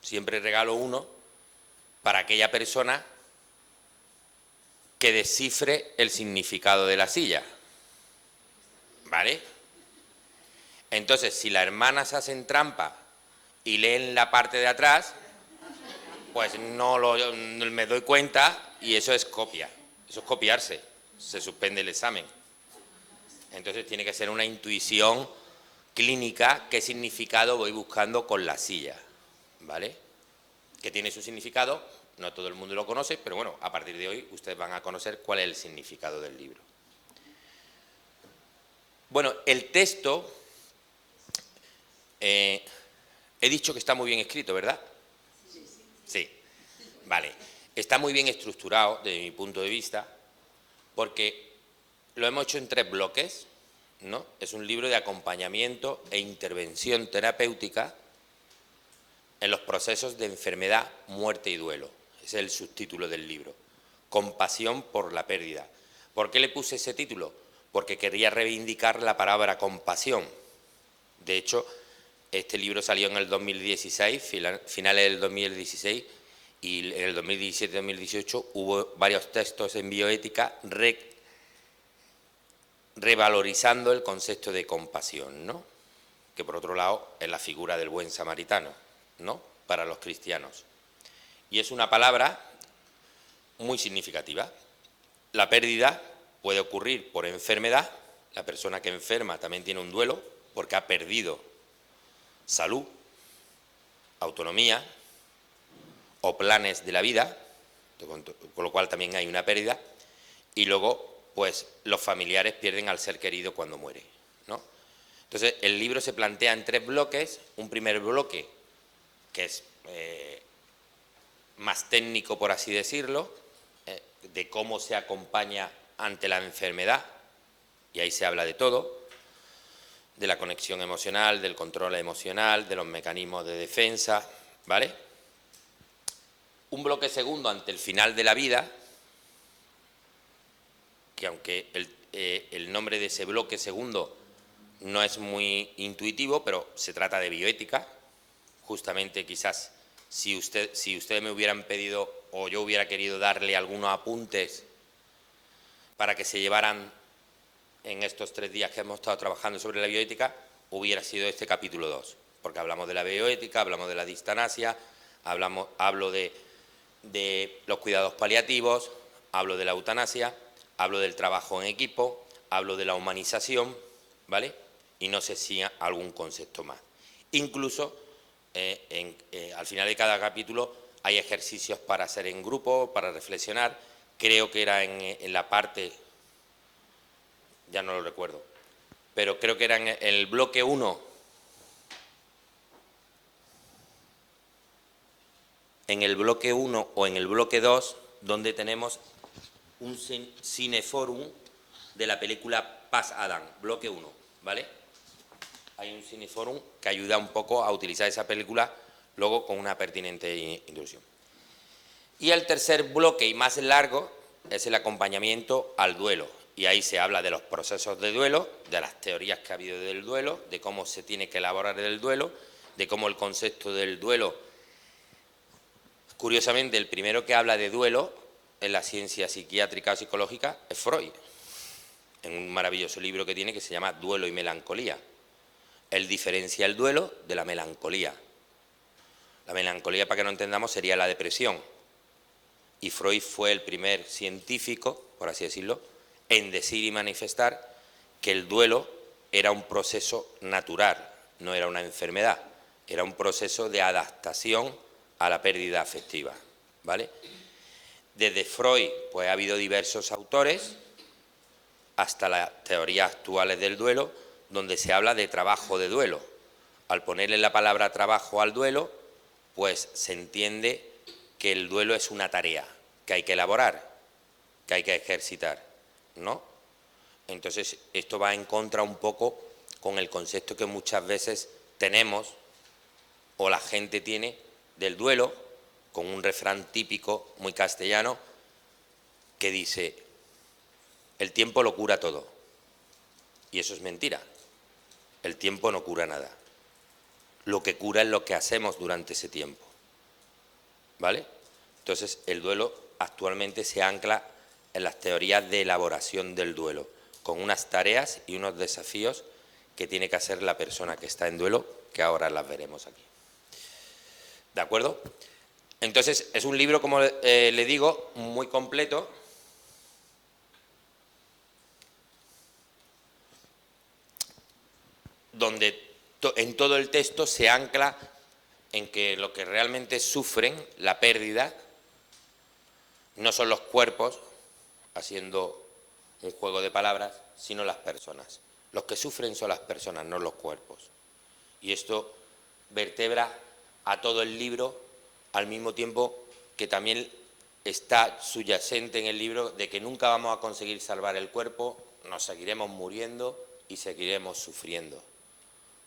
siempre regalo uno para aquella persona que descifre el significado de la silla, ¿vale? Entonces, si las hermanas hacen trampa y leen la parte de atrás, pues me doy cuenta y eso es copia, eso es copiarse, se suspende el examen. Entonces tiene que ser una intuición clínica, qué significado voy buscando con la silla, ¿vale? Que tiene su significado, no todo el mundo lo conoce, pero bueno, a partir de hoy ustedes van a conocer cuál es el significado del libro. Bueno, el texto, he dicho que está muy bien escrito, ¿verdad? Sí, vale. Está muy bien estructurado desde mi punto de vista, porque lo hemos hecho en 3 bloques, ¿no? Es un libro de acompañamiento e intervención terapéutica en los procesos de enfermedad, muerte y duelo. Ese es el subtítulo del libro. Compasión por la pérdida. ¿Por qué le puse ese título? Porque quería reivindicar la palabra compasión. De hecho, este libro salió en el 2016, finales del 2016, y en el 2017-2018 hubo varios textos en bioética revalorizando el concepto de compasión, ¿no? Que por otro lado es la figura del buen samaritano, ¿no? Para los cristianos. Y es una palabra muy significativa. La pérdida puede ocurrir por enfermedad. La persona que enferma también tiene un duelo porque ha perdido salud, autonomía o planes de la vida, con lo cual también hay una pérdida. Y luego, pues, los familiares pierden al ser querido cuando muere, ¿no? Entonces, el libro se plantea en 3 bloques. Un primer bloque, que es más técnico, por así decirlo, de cómo se acompaña ante la enfermedad, y ahí se habla de todo, de la conexión emocional, del control emocional, de los mecanismos de defensa, ¿vale? Un bloque segundo ante el final de la vida, que aunque el nombre de ese bloque segundo no es muy intuitivo, pero se trata de bioética. Justamente quizás si ustedes me hubieran pedido o yo hubiera querido darle algunos apuntes para que se llevaran en estos 3 días que hemos estado trabajando sobre la bioética, hubiera sido este capítulo 2, porque hablamos de la bioética, hablamos de la distanasia, hablo de los cuidados paliativos, hablo de la eutanasia, hablo del trabajo en equipo, hablo de la humanización, ¿vale? Y no sé si algún concepto más. Incluso al final de cada capítulo hay ejercicios para hacer en grupo, para reflexionar. Creo que era en la parte, ya no lo recuerdo, pero creo que era en el bloque 1, en el bloque 1 o en el bloque 2, donde tenemos un cineforum de la película Paz Adam, bloque 1, ¿vale? Hay un cineforum que ayuda un poco a utilizar esa película luego con una pertinente introducción. Y el tercer bloque y más largo es el acompañamiento al duelo. Y ahí se habla de los procesos de duelo, de las teorías que ha habido del duelo, de cómo se tiene que elaborar el duelo, de cómo el concepto del duelo. Curiosamente, el primero que habla de duelo en la ciencia psiquiátrica o psicológica es Freud, en un maravilloso libro que tiene que se llama Duelo y Melancolía. Él diferencia el duelo de la melancolía. La melancolía, para que no entendamos, sería la depresión. Y Freud fue el primer científico, por así decirlo, en decir y manifestar que el duelo era un proceso natural, no era una enfermedad, era un proceso de adaptación a la pérdida afectiva, ¿vale? Desde Freud, pues ha habido diversos autores, hasta las teorías actuales del duelo, donde se habla de trabajo de duelo. Al ponerle la palabra trabajo al duelo, pues se entiende que el duelo es una tarea que hay que elaborar, que hay que ejercitar, ¿no? Entonces, esto va en contra un poco con el concepto que muchas veces tenemos, o la gente tiene, del duelo, con un refrán típico, muy castellano, que dice: el tiempo lo cura todo. Y eso es mentira. El tiempo no cura nada. Lo que cura es lo que hacemos durante ese tiempo. ¿vale? Entonces, el duelo actualmente se ancla en las teorías de elaboración del duelo, con unas tareas y unos desafíos que tiene que hacer la persona que está en duelo, que ahora las veremos aquí. ¿De acuerdo? Entonces, es un libro, como le digo, muy completo, donde en todo el texto se ancla en que lo que realmente sufren la pérdida no son los cuerpos, haciendo un juego de palabras, sino las personas. Los que sufren son las personas, no los cuerpos. Y esto vertebra a todo el libro, al mismo tiempo que también está subyacente en el libro de que nunca vamos a conseguir salvar el cuerpo, nos seguiremos muriendo y seguiremos sufriendo.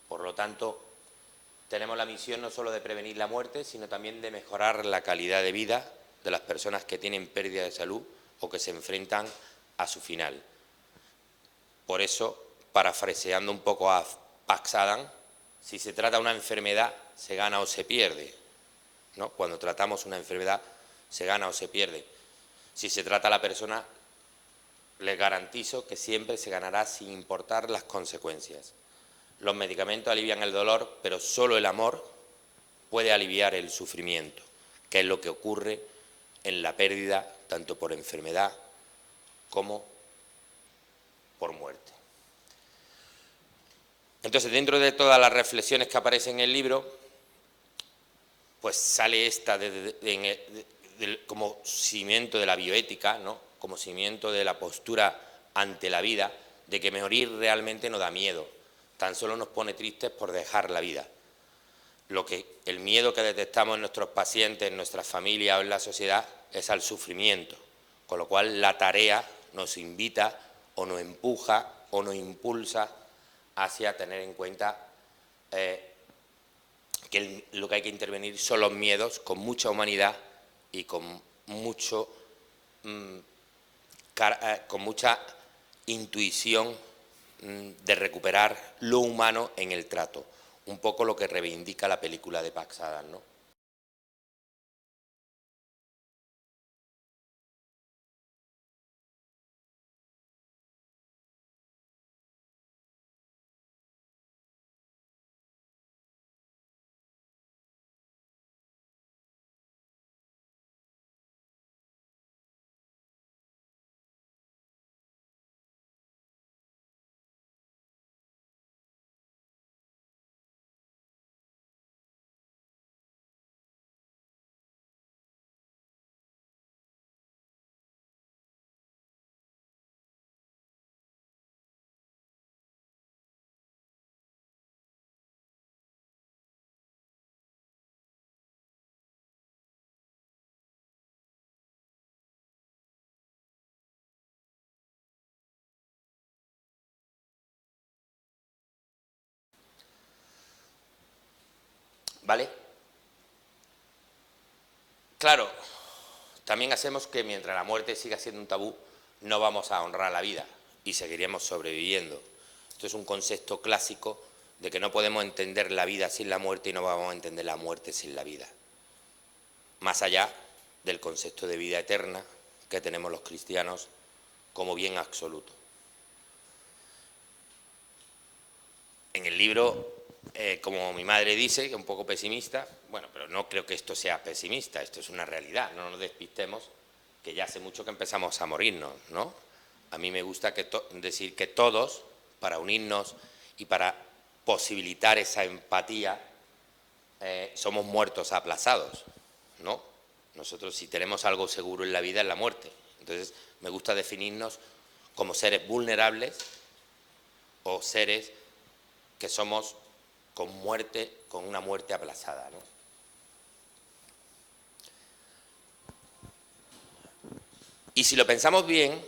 Por lo tanto, tenemos la misión no solo de prevenir la muerte, sino también de mejorar la calidad de vida de las personas que tienen pérdida de salud o que se enfrentan a su final. Por eso, parafraseando un poco a Pax Adam, si se trata de una enfermedad, se gana o se pierde, ¿no? Cuando tratamos una enfermedad, se gana o se pierde. Si se trata a la persona, les garantizo que siempre se ganará sin importar las consecuencias. Los medicamentos alivian el dolor, pero solo el amor puede aliviar el sufrimiento, que es lo que ocurre en la pérdida, tanto por enfermedad como por muerte. Entonces, dentro de todas las reflexiones que aparecen en el libro, pues sale esta como cimiento de la bioética, ¿no? Como cimiento de la postura ante la vida, de que morir realmente no da miedo, tan solo nos pone tristes por dejar la vida. El miedo que detectamos en nuestros pacientes, en nuestras familias o en la sociedad es al sufrimiento, con lo cual la tarea nos invita o nos empuja o nos impulsa hacia tener en cuenta que lo que hay que intervenir son los miedos con mucha humanidad y con mucha intuición de recuperar lo humano en el trato. Un poco lo que reivindica la película de Pax Adam, ¿no? ¿Vale? Claro, también hacemos que mientras la muerte siga siendo un tabú, no vamos a honrar la vida y seguiremos sobreviviendo. Esto es un concepto clásico de que no podemos entender la vida sin la muerte y no vamos a entender la muerte sin la vida. Más allá del concepto de vida eterna que tenemos los cristianos como bien absoluto. En el libro, como mi madre dice, que es un poco pesimista, bueno, pero no creo que esto sea pesimista, esto es una realidad, no nos despistemos, que ya hace mucho que empezamos a morirnos, ¿no? A mí me gusta decir que todos, para unirnos y para posibilitar esa empatía, somos muertos aplazados, ¿no? Nosotros, si tenemos algo seguro en la vida, es la muerte. Entonces, me gusta definirnos como seres vulnerables o seres que somos con una muerte aplazada, ¿no? Y si lo pensamos bien,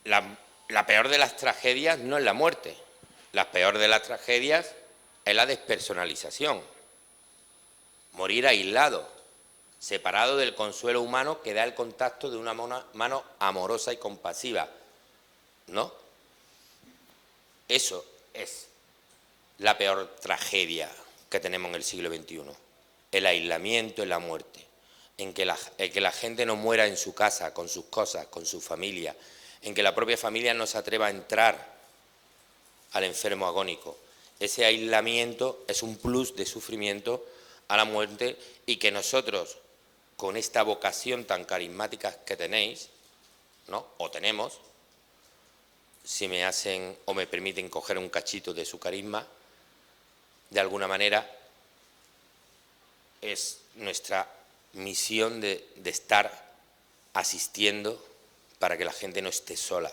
la peor de las tragedias no es la muerte. La peor de las tragedias es la despersonalización. Morir aislado, separado del consuelo humano que da el contacto de una mano amorosa y compasiva, ¿no? Eso es la peor tragedia que tenemos en el siglo XXI, el aislamiento y la muerte. en que la gente no muera en su casa, con sus cosas, con su familia, en que la propia familia no se atreva a entrar al enfermo agónico. Ese aislamiento es un plus de sufrimiento a la muerte, y que nosotros, con esta vocación tan carismática que tenéis, ¿no?, o tenemos, si me hacen o me permiten coger un cachito de su carisma, de alguna manera es nuestra misión de estar asistiendo para que la gente no esté sola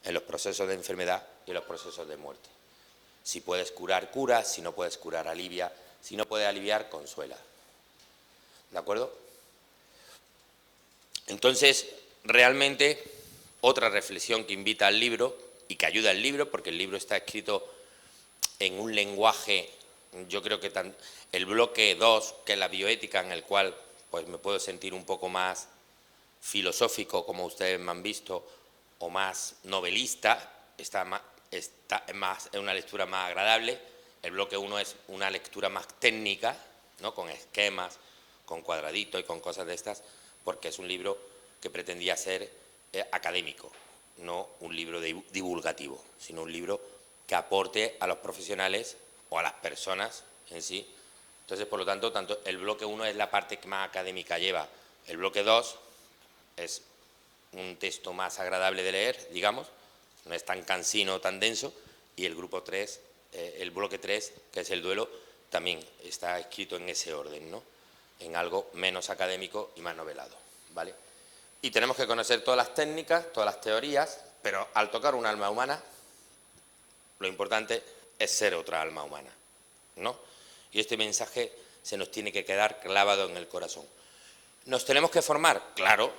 en los procesos de enfermedad y en los procesos de muerte. Si puedes curar, cura; si no puedes curar, alivia; si no puedes aliviar, consuela. ¿De acuerdo? Entonces, realmente, otra reflexión que invita al libro y que ayuda al libro, porque el libro está escrito en un lenguaje, yo creo que el bloque 2, que es la bioética, en el cual pues me puedo sentir un poco más filosófico, como ustedes me han visto, o más novelista, es una lectura más agradable. El bloque 1 es una lectura más técnica, ¿no?, con esquemas, con cuadraditos y con cosas de estas, porque es un libro que pretendía ser académico, no un libro divulgativo, sino un libro que aporte a los profesionales o a las personas en sí. Entonces, por lo tanto, el bloque 1 es la parte que más académica lleva. El bloque 2 es un texto más agradable de leer, digamos, no es tan cansino, tan denso, y el bloque 3, que es el duelo, también está escrito en ese orden, ¿no?, en algo menos académico y más novelado, ¿vale? Y tenemos que conocer todas las técnicas, todas las teorías, pero al tocar un alma humana, lo importante es ser otra alma humana, ¿no? Y este mensaje se nos tiene que quedar clavado en el corazón. ¿Nos tenemos que formar? Claro,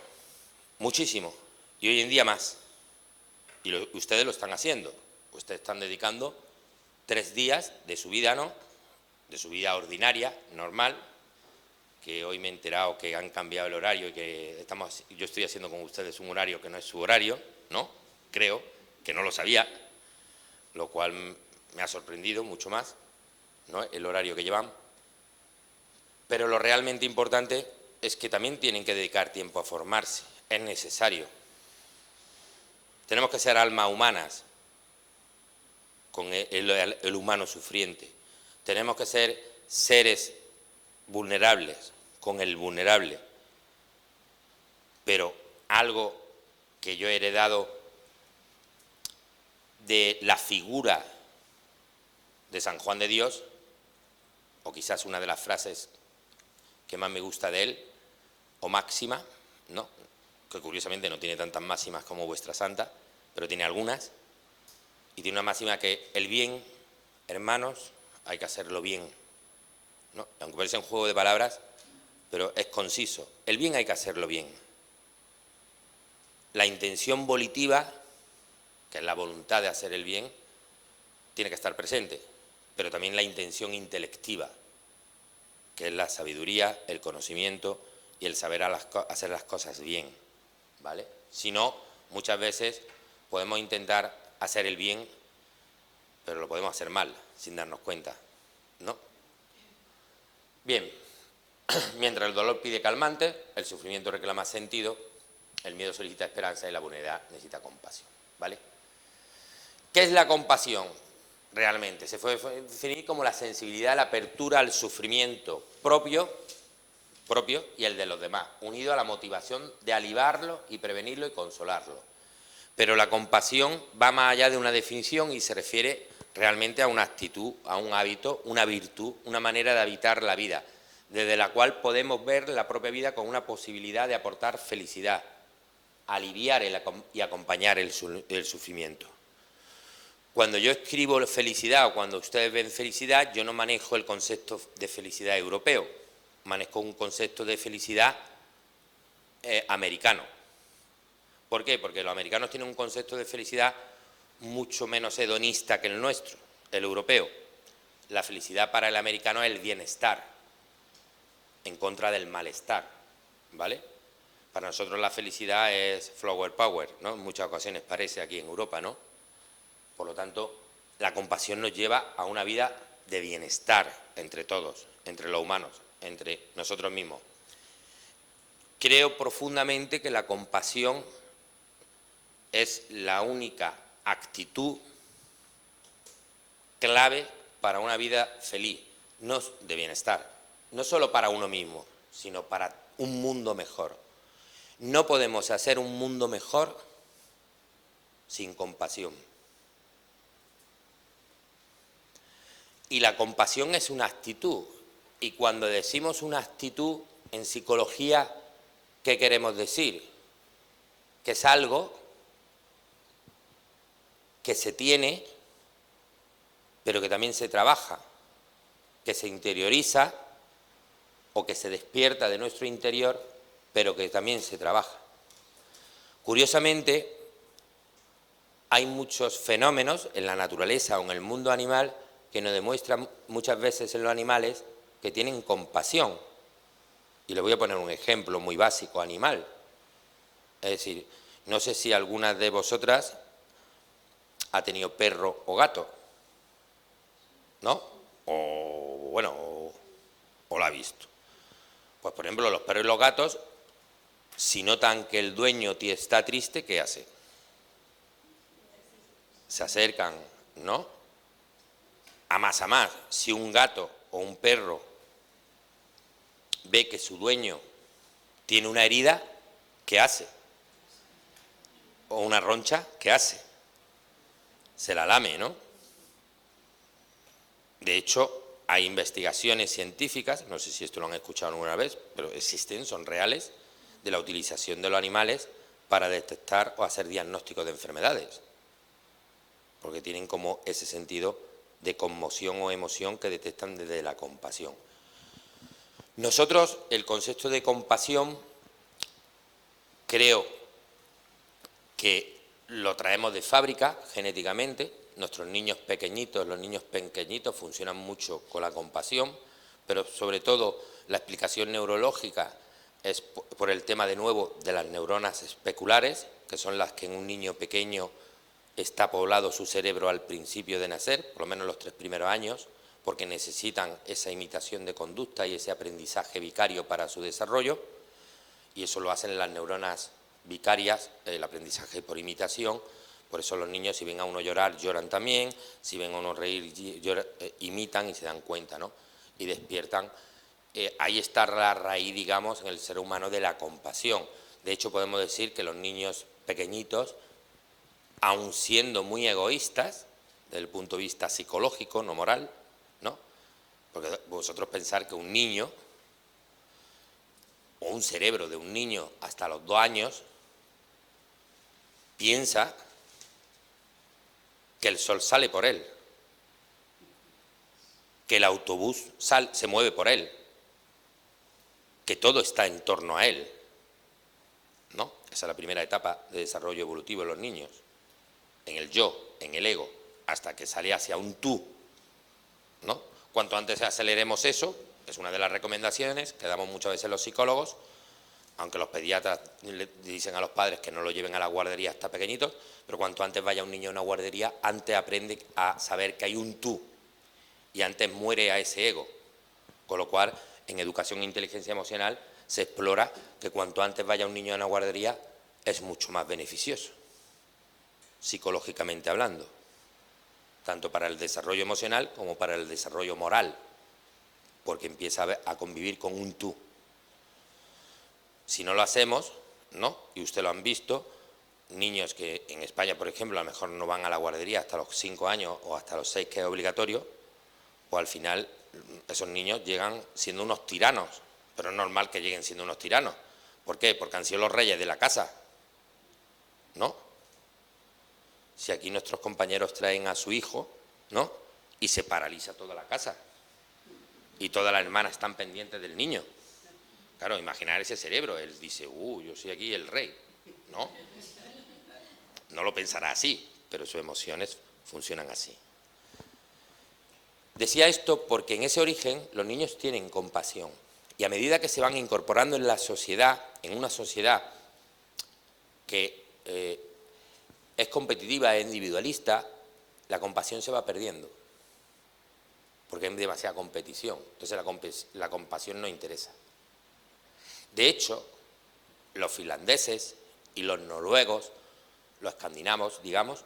muchísimo, y hoy en día más. Y ustedes lo están haciendo. Ustedes están dedicando 3 días de su vida, ¿no?, de su vida ordinaria, normal, que hoy me he enterado que han cambiado el horario y que yo estoy haciendo con ustedes un horario que no es su horario, ¿no? Creo que no lo sabía, lo cual me ha sorprendido mucho más, ¿no?, el horario que llevan. Pero lo realmente importante es que también tienen que dedicar tiempo a formarse. Es necesario. Tenemos que ser almas humanas con el humano sufriente. Tenemos que ser seres vulnerables con el vulnerable. Pero algo que yo he heredado de la figura de San Juan de Dios, o quizás una de las frases que más me gusta de él, o máxima, ¿no?, que curiosamente no tiene tantas máximas como vuestra santa, pero tiene algunas, y tiene una máxima que el bien, hermanos, hay que hacerlo bien, ¿no? Aunque parece un juego de palabras, pero es conciso. El bien hay que hacerlo bien. La intención volitiva, que es la voluntad de hacer el bien, tiene que estar presente, pero también la intención intelectiva, que es la sabiduría, el conocimiento y el saber hacer las cosas bien, ¿vale? Si no, muchas veces podemos intentar hacer el bien, pero lo podemos hacer mal, sin darnos cuenta, ¿no? Bien, mientras el dolor pide calmante, el sufrimiento reclama sentido, el miedo solicita esperanza y la vulnerabilidad necesita compasión, ¿vale? ¿Qué es la compasión realmente? Se puede definir como la sensibilidad, la apertura al sufrimiento propio y el de los demás, unido a la motivación de aliviarlo y prevenirlo y consolarlo. Pero la compasión va más allá de una definición y se refiere realmente a una actitud, a un hábito, una virtud, una manera de habitar la vida, desde la cual podemos ver la propia vida con una posibilidad de aportar felicidad, aliviar y acompañar el sufrimiento. Cuando yo escribo felicidad o cuando ustedes ven felicidad, yo no manejo el concepto de felicidad europeo, manejo un concepto de felicidad americano. ¿Por qué? Porque los americanos tienen un concepto de felicidad mucho menos hedonista que el nuestro, el europeo. La felicidad para el americano es el bienestar, en contra del malestar, ¿vale? Para nosotros la felicidad es flower power, ¿no? En muchas ocasiones parece aquí en Europa, ¿no? Por lo tanto, la compasión nos lleva a una vida de bienestar entre todos, entre los humanos, entre nosotros mismos. Creo profundamente que la compasión es la única actitud clave para una vida feliz, no de bienestar, no solo para uno mismo, sino para un mundo mejor. No podemos hacer un mundo mejor sin compasión. Y la compasión es una actitud. Y cuando decimos una actitud, en psicología, ¿qué queremos decir? Que es algo que se tiene, pero que también se trabaja, que se interioriza o que se despierta de nuestro interior, pero que también se trabaja. Curiosamente, hay muchos fenómenos en la naturaleza o en el mundo animal que nos demuestran muchas veces en los animales que tienen compasión. Y le voy a poner un ejemplo muy básico, animal. Es decir, no sé si alguna de vosotras ha tenido perro o gato, ¿no? O bueno, o lo ha visto. Pues por ejemplo, los perros y los gatos, si notan que el dueño está triste, ¿qué hace? Se acercan, ¿no? A más, si un gato o un perro ve que su dueño tiene una herida, ¿qué hace? O una roncha, ¿qué hace? Se la lame, ¿no? De hecho, hay investigaciones científicas, no sé si esto lo han escuchado alguna vez, pero existen, son reales, de la utilización de los animales para detectar o hacer diagnósticos de enfermedades, porque tienen como ese sentido de conmoción o emoción que detectan desde la compasión. Nosotros, el concepto de compasión, creo que lo traemos de fábrica genéticamente. Nuestros niños pequeñitos, los niños pequeñitos funcionan mucho con la compasión, pero sobre todo la explicación neurológica es por el tema de nuevo de las neuronas especulares, que son las que en un niño pequeño está poblado su cerebro al principio de nacer, por lo menos los 3 primeros años, porque necesitan esa imitación de conducta y ese aprendizaje vicario para su desarrollo, y eso lo hacen las neuronas vicarias, el aprendizaje por imitación. Por eso los niños, si ven a uno llorar, lloran también, si ven a uno reír, imitan y se dan cuenta, ¿no? Y despiertan. Ahí está la raíz, digamos, en el ser humano de la compasión. De hecho, podemos decir que los niños pequeñitos, aun siendo muy egoístas, desde el punto de vista psicológico, no moral, ¿no? Porque vosotros pensar que un niño, o un cerebro de un niño hasta los 2 años, piensa que el sol sale por él, que el autobús se mueve por él, que todo está en torno a él, ¿no? Esa es la primera etapa de desarrollo evolutivo en los niños, en el yo, en el ego, hasta que sale hacia un tú, ¿no? Cuanto antes aceleremos eso, es una de las recomendaciones que damos muchas veces los psicólogos, aunque los pediatras le dicen a los padres que no lo lleven a la guardería hasta pequeñitos, pero cuanto antes vaya un niño a una guardería, antes aprende a saber que hay un tú y antes muere a ese ego. Con lo cual, en educación e inteligencia emocional se explora que cuanto antes vaya un niño a una guardería es mucho más beneficioso, psicológicamente hablando, tanto para el desarrollo emocional como para el desarrollo moral, porque empieza a convivir con un tú. Si no lo hacemos, ¿no? Y usted lo han visto, niños que en España, por ejemplo, a lo mejor no van a la guardería hasta los 5 años o hasta los 6, que es obligatorio, pues al final esos niños llegan siendo unos tiranos, pero es normal que lleguen siendo unos tiranos. ¿Por qué? Porque han sido los reyes de la casa, ¿no? Si aquí nuestros compañeros traen a su hijo, ¿no? Y se paraliza toda la casa y todas las hermanas están pendientes del niño. Claro, imaginar ese cerebro, él dice, yo soy aquí el rey, ¿no? No lo pensará así, pero sus emociones funcionan así. Decía esto porque en ese origen los niños tienen compasión y a medida que se van incorporando en la sociedad, en una sociedad que es competitiva e individualista, la compasión se va perdiendo porque hay demasiada competición, entonces la compasión no interesa. De hecho, los finlandeses y los noruegos, los escandinavos, digamos,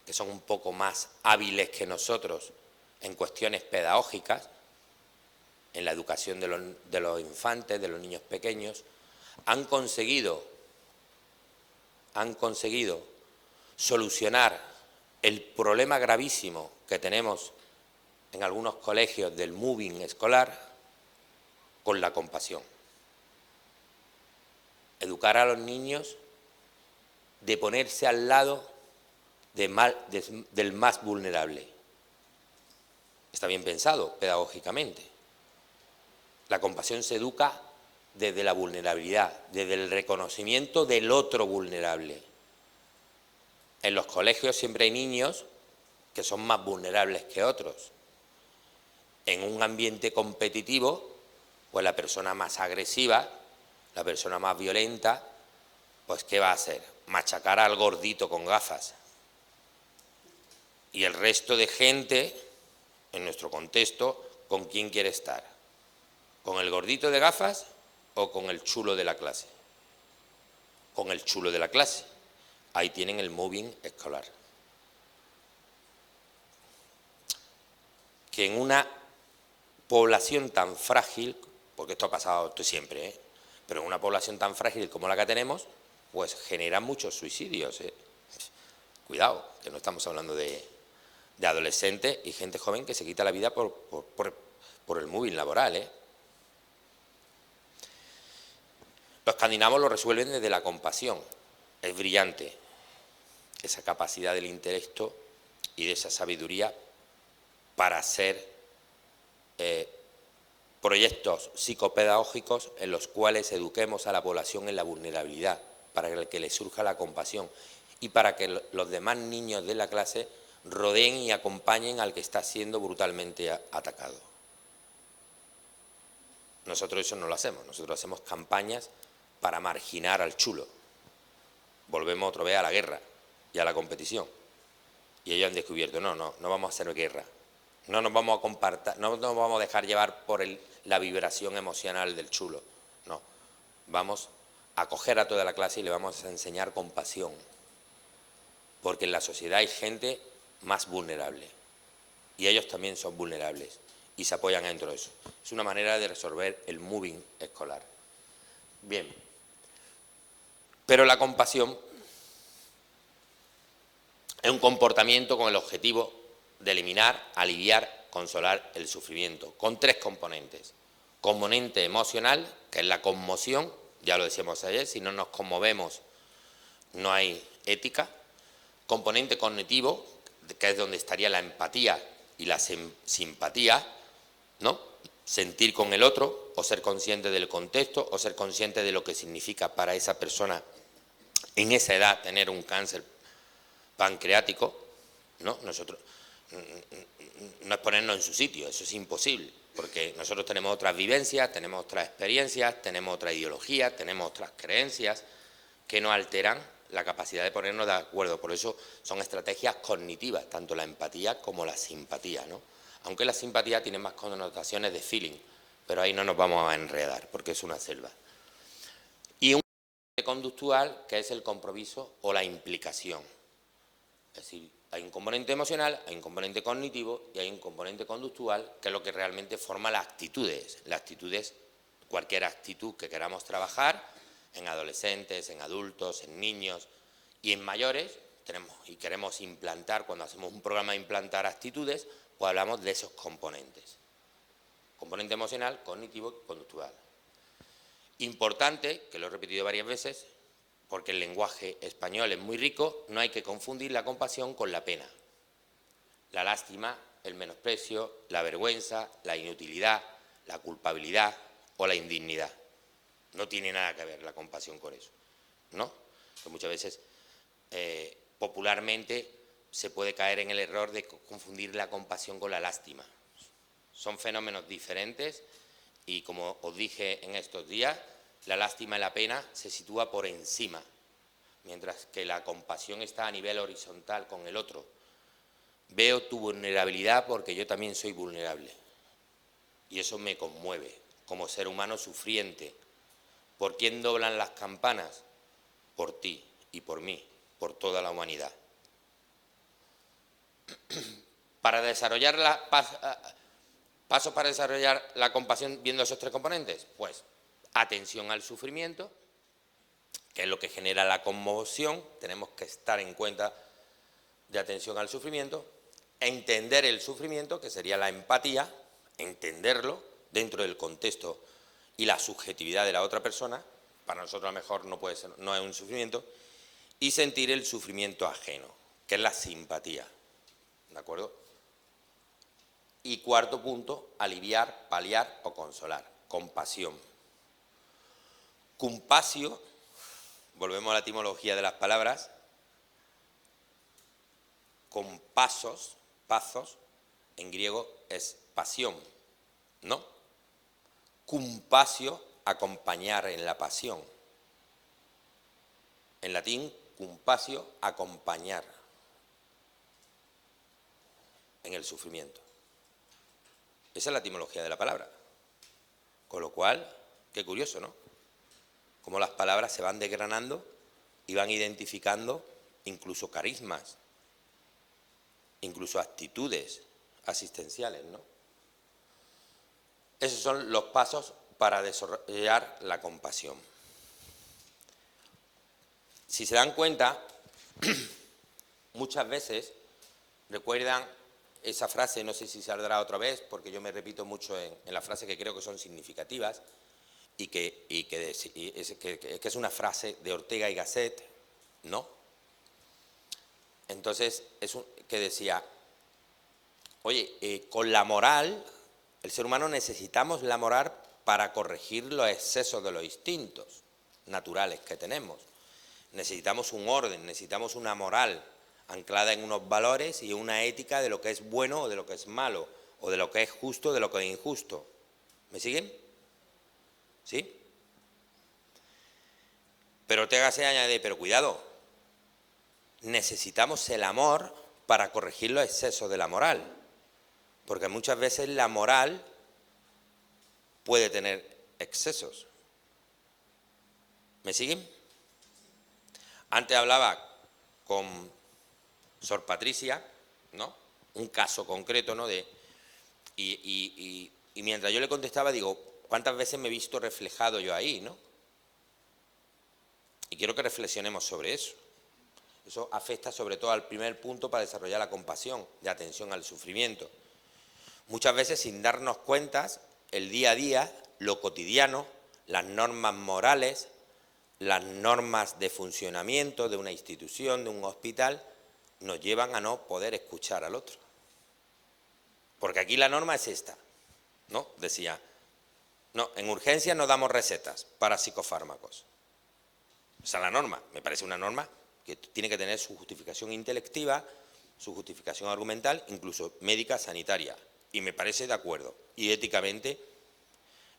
que son un poco más hábiles que nosotros en cuestiones pedagógicas, en la educación de los infantes, de los niños pequeños, han conseguido solucionar el problema gravísimo que tenemos en algunos colegios del moving escolar con la compasión. Educar a los niños de ponerse al lado del más vulnerable. Está bien pensado pedagógicamente. La compasión se educa desde la vulnerabilidad, desde el reconocimiento del otro vulnerable. En los colegios siempre hay niños que son más vulnerables que otros. En un ambiente competitivo, pues la persona más agresiva, la persona más violenta, pues ¿qué va a hacer? Machacar al gordito con gafas. Y el resto de gente, en nuestro contexto, ¿con quién quiere estar? ¿Con el gordito de gafas o con el chulo de la clase? Con el chulo de la clase. Ahí tienen el moving escolar. Que en una población tan frágil, porque esto ha pasado esto siempre, pero en una población tan frágil como la que tenemos, pues genera muchos suicidios. Cuidado, que no estamos hablando de adolescentes y gente joven que se quita la vida por el moving laboral. Los escandinavos lo resuelven desde la compasión. Es brillante esa capacidad del intelecto y de esa sabiduría para hacer proyectos psicopedagógicos en los cuales eduquemos a la población en la vulnerabilidad, para que le surja la compasión y para que los demás niños de la clase rodeen y acompañen al que está siendo brutalmente atacado. Nosotros eso no lo hacemos, nosotros hacemos campañas para marginar al chulo. Volvemos otra vez a la guerra y a la competición. Y ellos han descubierto, no vamos a hacer guerra. No nos vamos a compartir, no nos vamos a dejar llevar por la vibración emocional del chulo. No, vamos a coger a toda la clase y le vamos a enseñar compasión. Porque en la sociedad hay gente más vulnerable. Y ellos también son vulnerables. Y se apoyan dentro de eso. Es una manera de resolver el moving escolar. Bien. Pero la compasión es un comportamiento con el objetivo de eliminar, aliviar, consolar el sufrimiento, con tres componentes. Componente emocional, que es la conmoción, ya lo decíamos ayer, si no nos conmovemos no hay ética. Componente cognitivo, que es donde estaría la empatía y la simpatía, ¿no? Sentir con el otro, o ser consciente del contexto, o ser consciente de lo que significa para esa persona en esa edad tener un cáncer pancreático, ¿no? Nosotros no es ponernos en su sitio, eso es imposible, porque nosotros tenemos otras vivencias, tenemos otras experiencias, tenemos otra ideología, tenemos otras creencias que nos alteran la capacidad de ponernos de acuerdo. Por eso son estrategias cognitivas, tanto la empatía como la simpatía, ¿no? Aunque la simpatía tiene más connotaciones de feeling, pero ahí no nos vamos a enredar, porque es una selva. Y un conductual, que es el compromiso o la implicación. Es decir, hay un componente emocional, hay un componente cognitivo y hay un componente conductual, que es lo que realmente forma las actitudes. Las actitudes, cualquier actitud que queramos trabajar, en adolescentes, en adultos, en niños y en mayores, queremos implantar, cuando hacemos un programa de implantar actitudes, pues hablamos de esos componentes. Componente emocional, cognitivo y conductual. Importante, que lo he repetido varias veces, porque el lenguaje español es muy rico, no hay que confundir la compasión con la pena. La lástima, el menosprecio, la vergüenza, la inutilidad, la culpabilidad o la indignidad. No tiene nada que ver la compasión con eso, ¿no? Que muchas veces popularmente se puede caer en el error de confundir la compasión con la lástima. Son fenómenos diferentes y, como os dije en estos días, la lástima y la pena se sitúa por encima, mientras que la compasión está a nivel horizontal con el otro. Veo tu vulnerabilidad porque yo también soy vulnerable y eso me conmueve como ser humano sufriente, ¿Por quién doblan las campanas? Por ti y por mí, por toda la humanidad. Para desarrollar pasos para desarrollar la compasión viendo esos tres componentes, pues atención al sufrimiento, que es lo que genera la conmoción. Tenemos que estar en cuenta de atención al sufrimiento, entender el sufrimiento, que sería la empatía, entenderlo dentro del contexto y la subjetividad de la otra persona. Para nosotros a lo mejor no puede ser, no es un sufrimiento, y sentir el sufrimiento ajeno, que es la simpatía, ¿de acuerdo? Y cuarto punto, aliviar, paliar o consolar, compasión. Compasio, volvemos a la etimología de las palabras, compasos, pazos, en griego es pasión, ¿no? Compasio, acompañar en la pasión. En latín, compasio, acompañar en el sufrimiento. Esa es la etimología de la palabra. Con lo cual, qué curioso, ¿no? Cómo las palabras se van desgranando y van identificando incluso carismas, incluso actitudes asistenciales, ¿no? Esos son los pasos para desarrollar la compasión. Si se dan cuenta, muchas veces recuerdan esa frase, no sé si saldrá otra vez, porque yo me repito mucho en las frases que creo que son significativas, y que es una frase de Ortega y Gasset, ¿no? Entonces, que decía, oye, con la moral, el ser humano necesitamos la moral para corregir los excesos de los instintos naturales que tenemos. Necesitamos un orden, necesitamos una moral anclada en unos valores y una ética de lo que es bueno o de lo que es malo, o de lo que es justo o de lo que es injusto. ¿Me siguen? ¿Sí? Pero Ortega se añade, pero cuidado, necesitamos el amor para corregir los excesos de la moral, porque muchas veces la moral puede tener excesos. ¿Me siguen? Antes hablaba con Sor Patricia, ¿no? Un caso concreto, ¿no? Y mientras yo le contestaba, digo, ¿cuántas veces me he visto reflejado yo ahí, ¿no? Y quiero que reflexionemos sobre eso. Eso afecta sobre todo al primer punto para desarrollar la compasión, de atención al sufrimiento. Muchas veces, sin darnos cuenta, el día a día, lo cotidiano, las normas morales, las normas de funcionamiento de una institución, de un hospital, nos llevan a no poder escuchar al otro. Porque aquí la norma es esta, ¿no? Decía, no, en urgencias no damos recetas para psicofármacos. Esa es la norma, me parece una norma que tiene que tener su justificación intelectiva, su justificación argumental, incluso médica, sanitaria. Y me parece de acuerdo, y éticamente.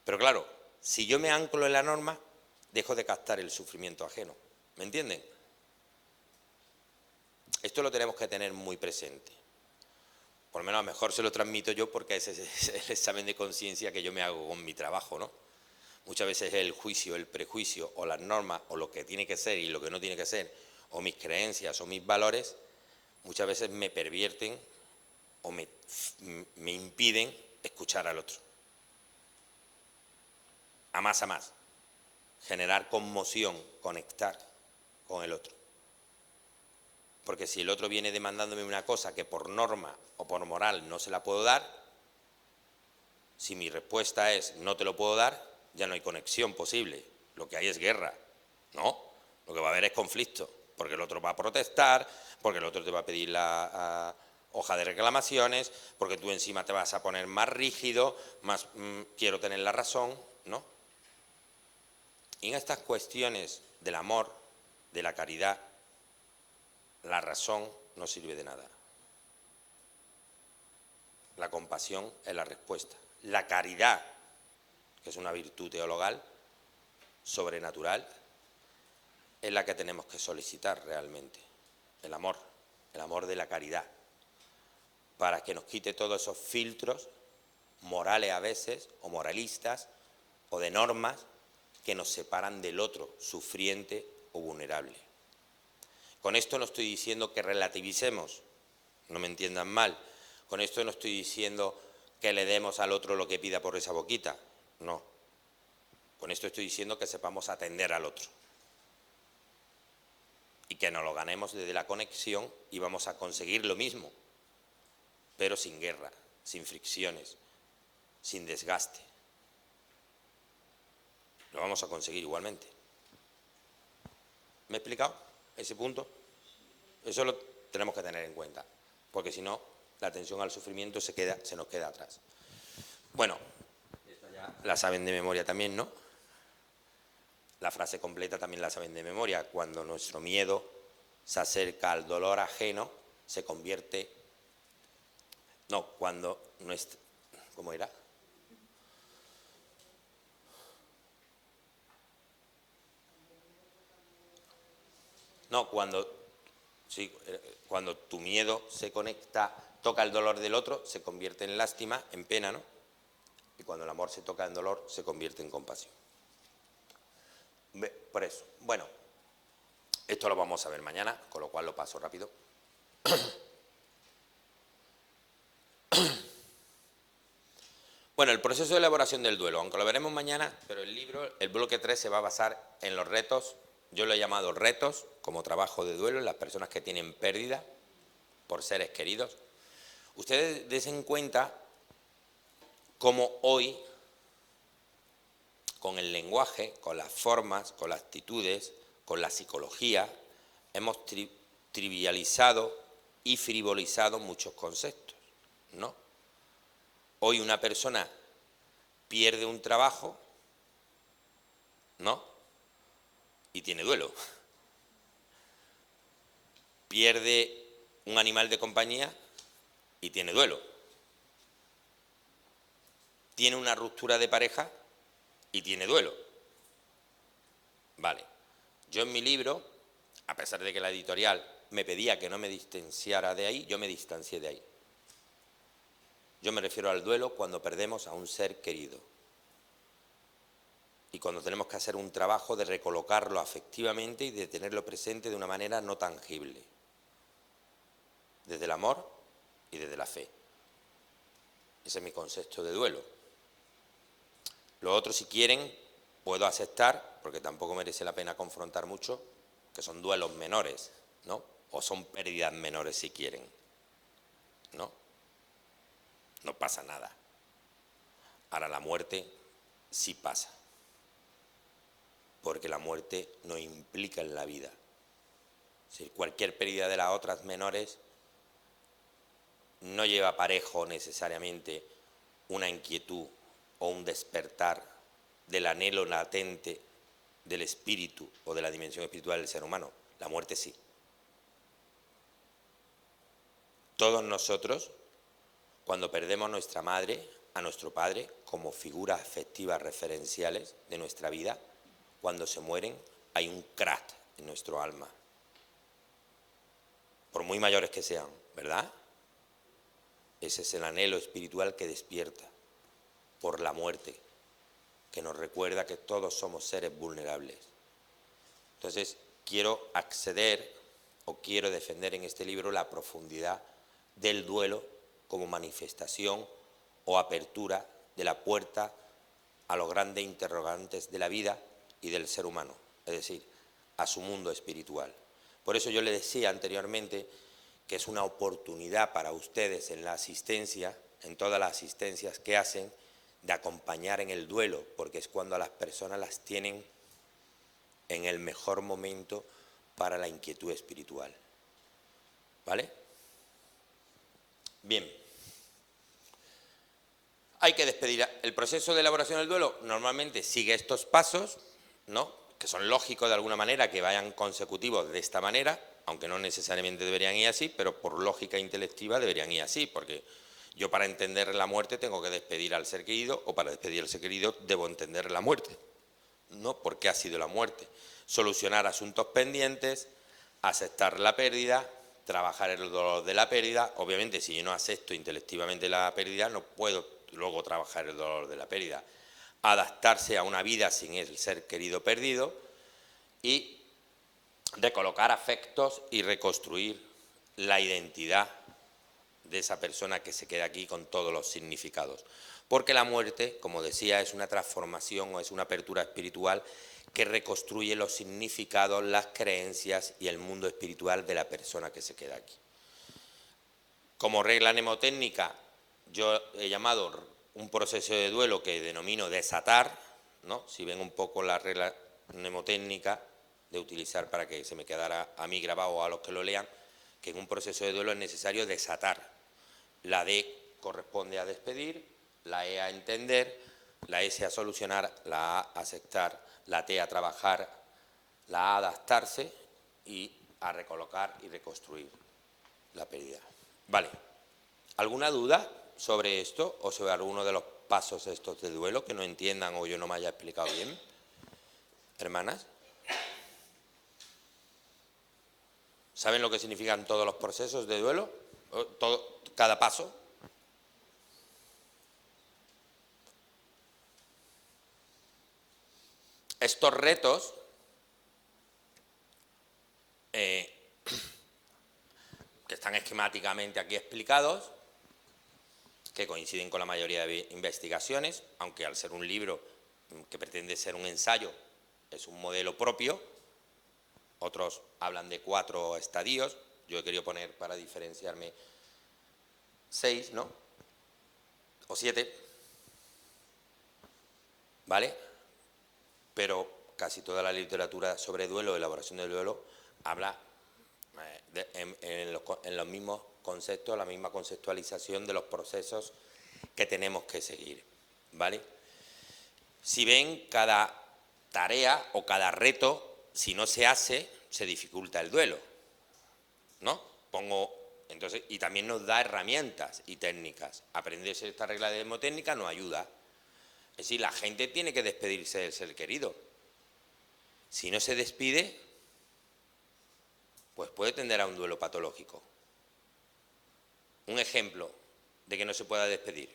Pero claro, si yo me anclo en la norma, dejo de captar el sufrimiento ajeno. ¿Me entienden? Esto lo tenemos que tener muy presente. Por lo menos a lo mejor se lo transmito yo porque ese es el examen de conciencia que yo me hago con mi trabajo, ¿no? Muchas veces el juicio, el prejuicio o las normas o lo que tiene que ser y lo que no tiene que ser, o mis creencias o mis valores, muchas veces me pervierten o me impiden escuchar al otro. A más, generar conmoción, conectar con el otro. Porque si el otro viene demandándome una cosa que por norma o por moral no se la puedo dar, si mi respuesta es no te lo puedo dar, ya no hay conexión posible. Lo que hay es guerra, ¿no? Lo que va a haber es conflicto, porque el otro va a protestar, porque el otro te va a pedir la hoja de reclamaciones, porque tú encima te vas a poner más rígido, más quiero tener la razón, ¿no? Y en estas cuestiones del amor, de la caridad, la razón no sirve de nada. La compasión es la respuesta. La caridad, que es una virtud teologal, sobrenatural, es la que tenemos que solicitar realmente. El amor de la caridad, para que nos quite todos esos filtros morales a veces, o moralistas, o de normas, que nos separan del otro, sufriente o vulnerable. Con esto no estoy diciendo que relativicemos, no me entiendan mal. Con esto no estoy diciendo que le demos al otro lo que pida por esa boquita, no. Con esto estoy diciendo que sepamos atender al otro. Y que nos lo ganemos desde la conexión y vamos a conseguir lo mismo, pero sin guerra, sin fricciones, sin desgaste. Lo vamos a conseguir igualmente. ¿Me he explicado ese punto? Eso lo tenemos que tener en cuenta, porque si no, la atención al sufrimiento se nos queda atrás. Bueno, esta ya la saben de memoria también, ¿no? La frase completa también la saben de memoria. Cuando nuestro miedo se acerca al dolor ajeno, se convierte... No, cuando nuestro... ¿Cómo era? No, cuando tu miedo se conecta, toca el dolor del otro, se convierte en lástima, en pena, ¿no? Y cuando el amor se toca en dolor, se convierte en compasión. Por eso, bueno, esto lo vamos a ver mañana, con lo cual lo paso rápido. Bueno, el proceso de elaboración del duelo, aunque lo veremos mañana, pero el libro, el bloque 3 se va a basar en los retos, yo lo he llamado retos, como trabajo de duelo, en las personas que tienen pérdida por seres queridos. Ustedes den cuenta cómo hoy, con el lenguaje, con las formas, con las actitudes, con la psicología, hemos trivializado y frivolizado muchos conceptos, ¿no? Hoy una persona pierde un trabajo, ¿no? Y tiene duelo. Pierde un animal de compañía y tiene duelo. Tiene una ruptura de pareja y tiene duelo. Vale. Yo en mi libro, a pesar de que la editorial me pedía que no me distanciara de ahí, yo me distancié de ahí. Yo me refiero al duelo cuando perdemos a un ser querido. Y cuando tenemos que hacer un trabajo de recolocarlo afectivamente y de tenerlo presente de una manera no tangible. Desde el amor y desde la fe. Ese es mi concepto de duelo. Lo otro, si quieren, puedo aceptar, porque tampoco merece la pena confrontar mucho, que son duelos menores, ¿no? O son pérdidas menores si quieren, ¿no? No pasa nada. Ahora la muerte sí pasa, porque la muerte no implica en la vida. Es decir, cualquier pérdida de las otras menores no lleva parejo necesariamente una inquietud o un despertar del anhelo latente del espíritu o de la dimensión espiritual del ser humano. La muerte sí. Todos nosotros, cuando perdemos a nuestra madre, a nuestro padre, como figuras afectivas referenciales de nuestra vida, cuando se mueren hay un crack en nuestro alma. Por muy mayores que sean, ¿verdad? Ese es el anhelo espiritual que despierta por la muerte, que nos recuerda que todos somos seres vulnerables. Entonces, quiero acceder o quiero defender en este libro la profundidad del duelo como manifestación o apertura de la puerta a los grandes interrogantes de la vida y del ser humano, es decir, a su mundo espiritual. Por eso yo le decía anteriormente que es una oportunidad para ustedes en la asistencia, en todas las asistencias que hacen, de acompañar en el duelo, porque es cuando a las personas las tienen en el mejor momento para la inquietud espiritual. ¿Vale? Bien. Hay que despedir. El proceso de elaboración del duelo normalmente sigue estos pasos, ¿no? Que son lógicos de alguna manera, que vayan consecutivos de esta manera, aunque no necesariamente deberían ir así, pero por lógica intelectiva deberían ir así, porque yo para entender la muerte tengo que despedir al ser querido, o para despedir al ser querido debo entender la muerte, ¿no? ¿Por qué ha sido la muerte? Solucionar asuntos pendientes, aceptar la pérdida, trabajar el dolor de la pérdida. Obviamente, si yo no acepto intelectivamente la pérdida, no puedo luego trabajar el dolor de la pérdida. adaptarse a una vida sin el ser querido perdido y recolocar afectos y reconstruir la identidad de esa persona que se queda aquí con todos los significados. Porque la muerte, como decía, es una transformación o es una apertura espiritual que reconstruye los significados, las creencias y el mundo espiritual de la persona que se queda aquí. Como regla mnemotécnica, yo he llamado un proceso de duelo que denomino desatar, ¿no? Si ven un poco la regla mnemotécnica de utilizar para que se me quedara a mí grabado o a los que lo lean, que en un proceso de duelo es necesario desatar. La D corresponde a despedir, la E a entender, la S a solucionar, la A a aceptar, la T a trabajar, la A a adaptarse y a recolocar y reconstruir la pérdida. Vale. ¿Alguna duda sobre esto o sobre alguno de los pasos estos de duelo que no entiendan o yo no me haya explicado bien? Hermanas, ¿saben lo que significan todos los procesos de duelo? Cada paso. Estos retos que están esquemáticamente aquí explicados, que coinciden con la mayoría de investigaciones, aunque al ser un libro que pretende ser un ensayo, es un modelo propio. Otros hablan de 4 estadios, yo he querido poner para diferenciarme 6, ¿no? O 7, ¿vale? Pero casi toda la literatura sobre duelo, elaboración del duelo, habla en los mismos conceptos, la misma conceptualización de los procesos que tenemos que seguir, ¿vale? Si ven, cada tarea o cada reto, si no se hace, se dificulta el duelo, ¿no? Entonces, y también nos da herramientas y técnicas. Aprenderse esta regla de mnemotécnica nos ayuda. Es decir, la gente tiene que despedirse del ser querido. Si no se despide, pues puede tender a un duelo patológico. Un ejemplo de que no se pueda despedir.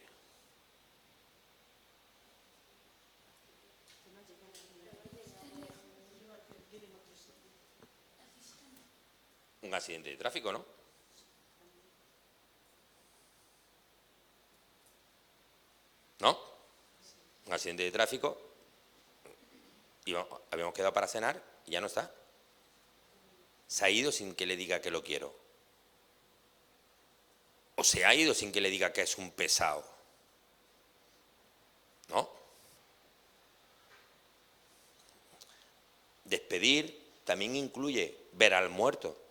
Un accidente de tráfico, ¿no? ¿No? Un accidente de tráfico, y habíamos quedado para cenar y ya no está. Se ha ido sin que le diga que lo quiero. O se ha ido sin que le diga que es un pesado. ¿No? Despedir también incluye ver al muerto.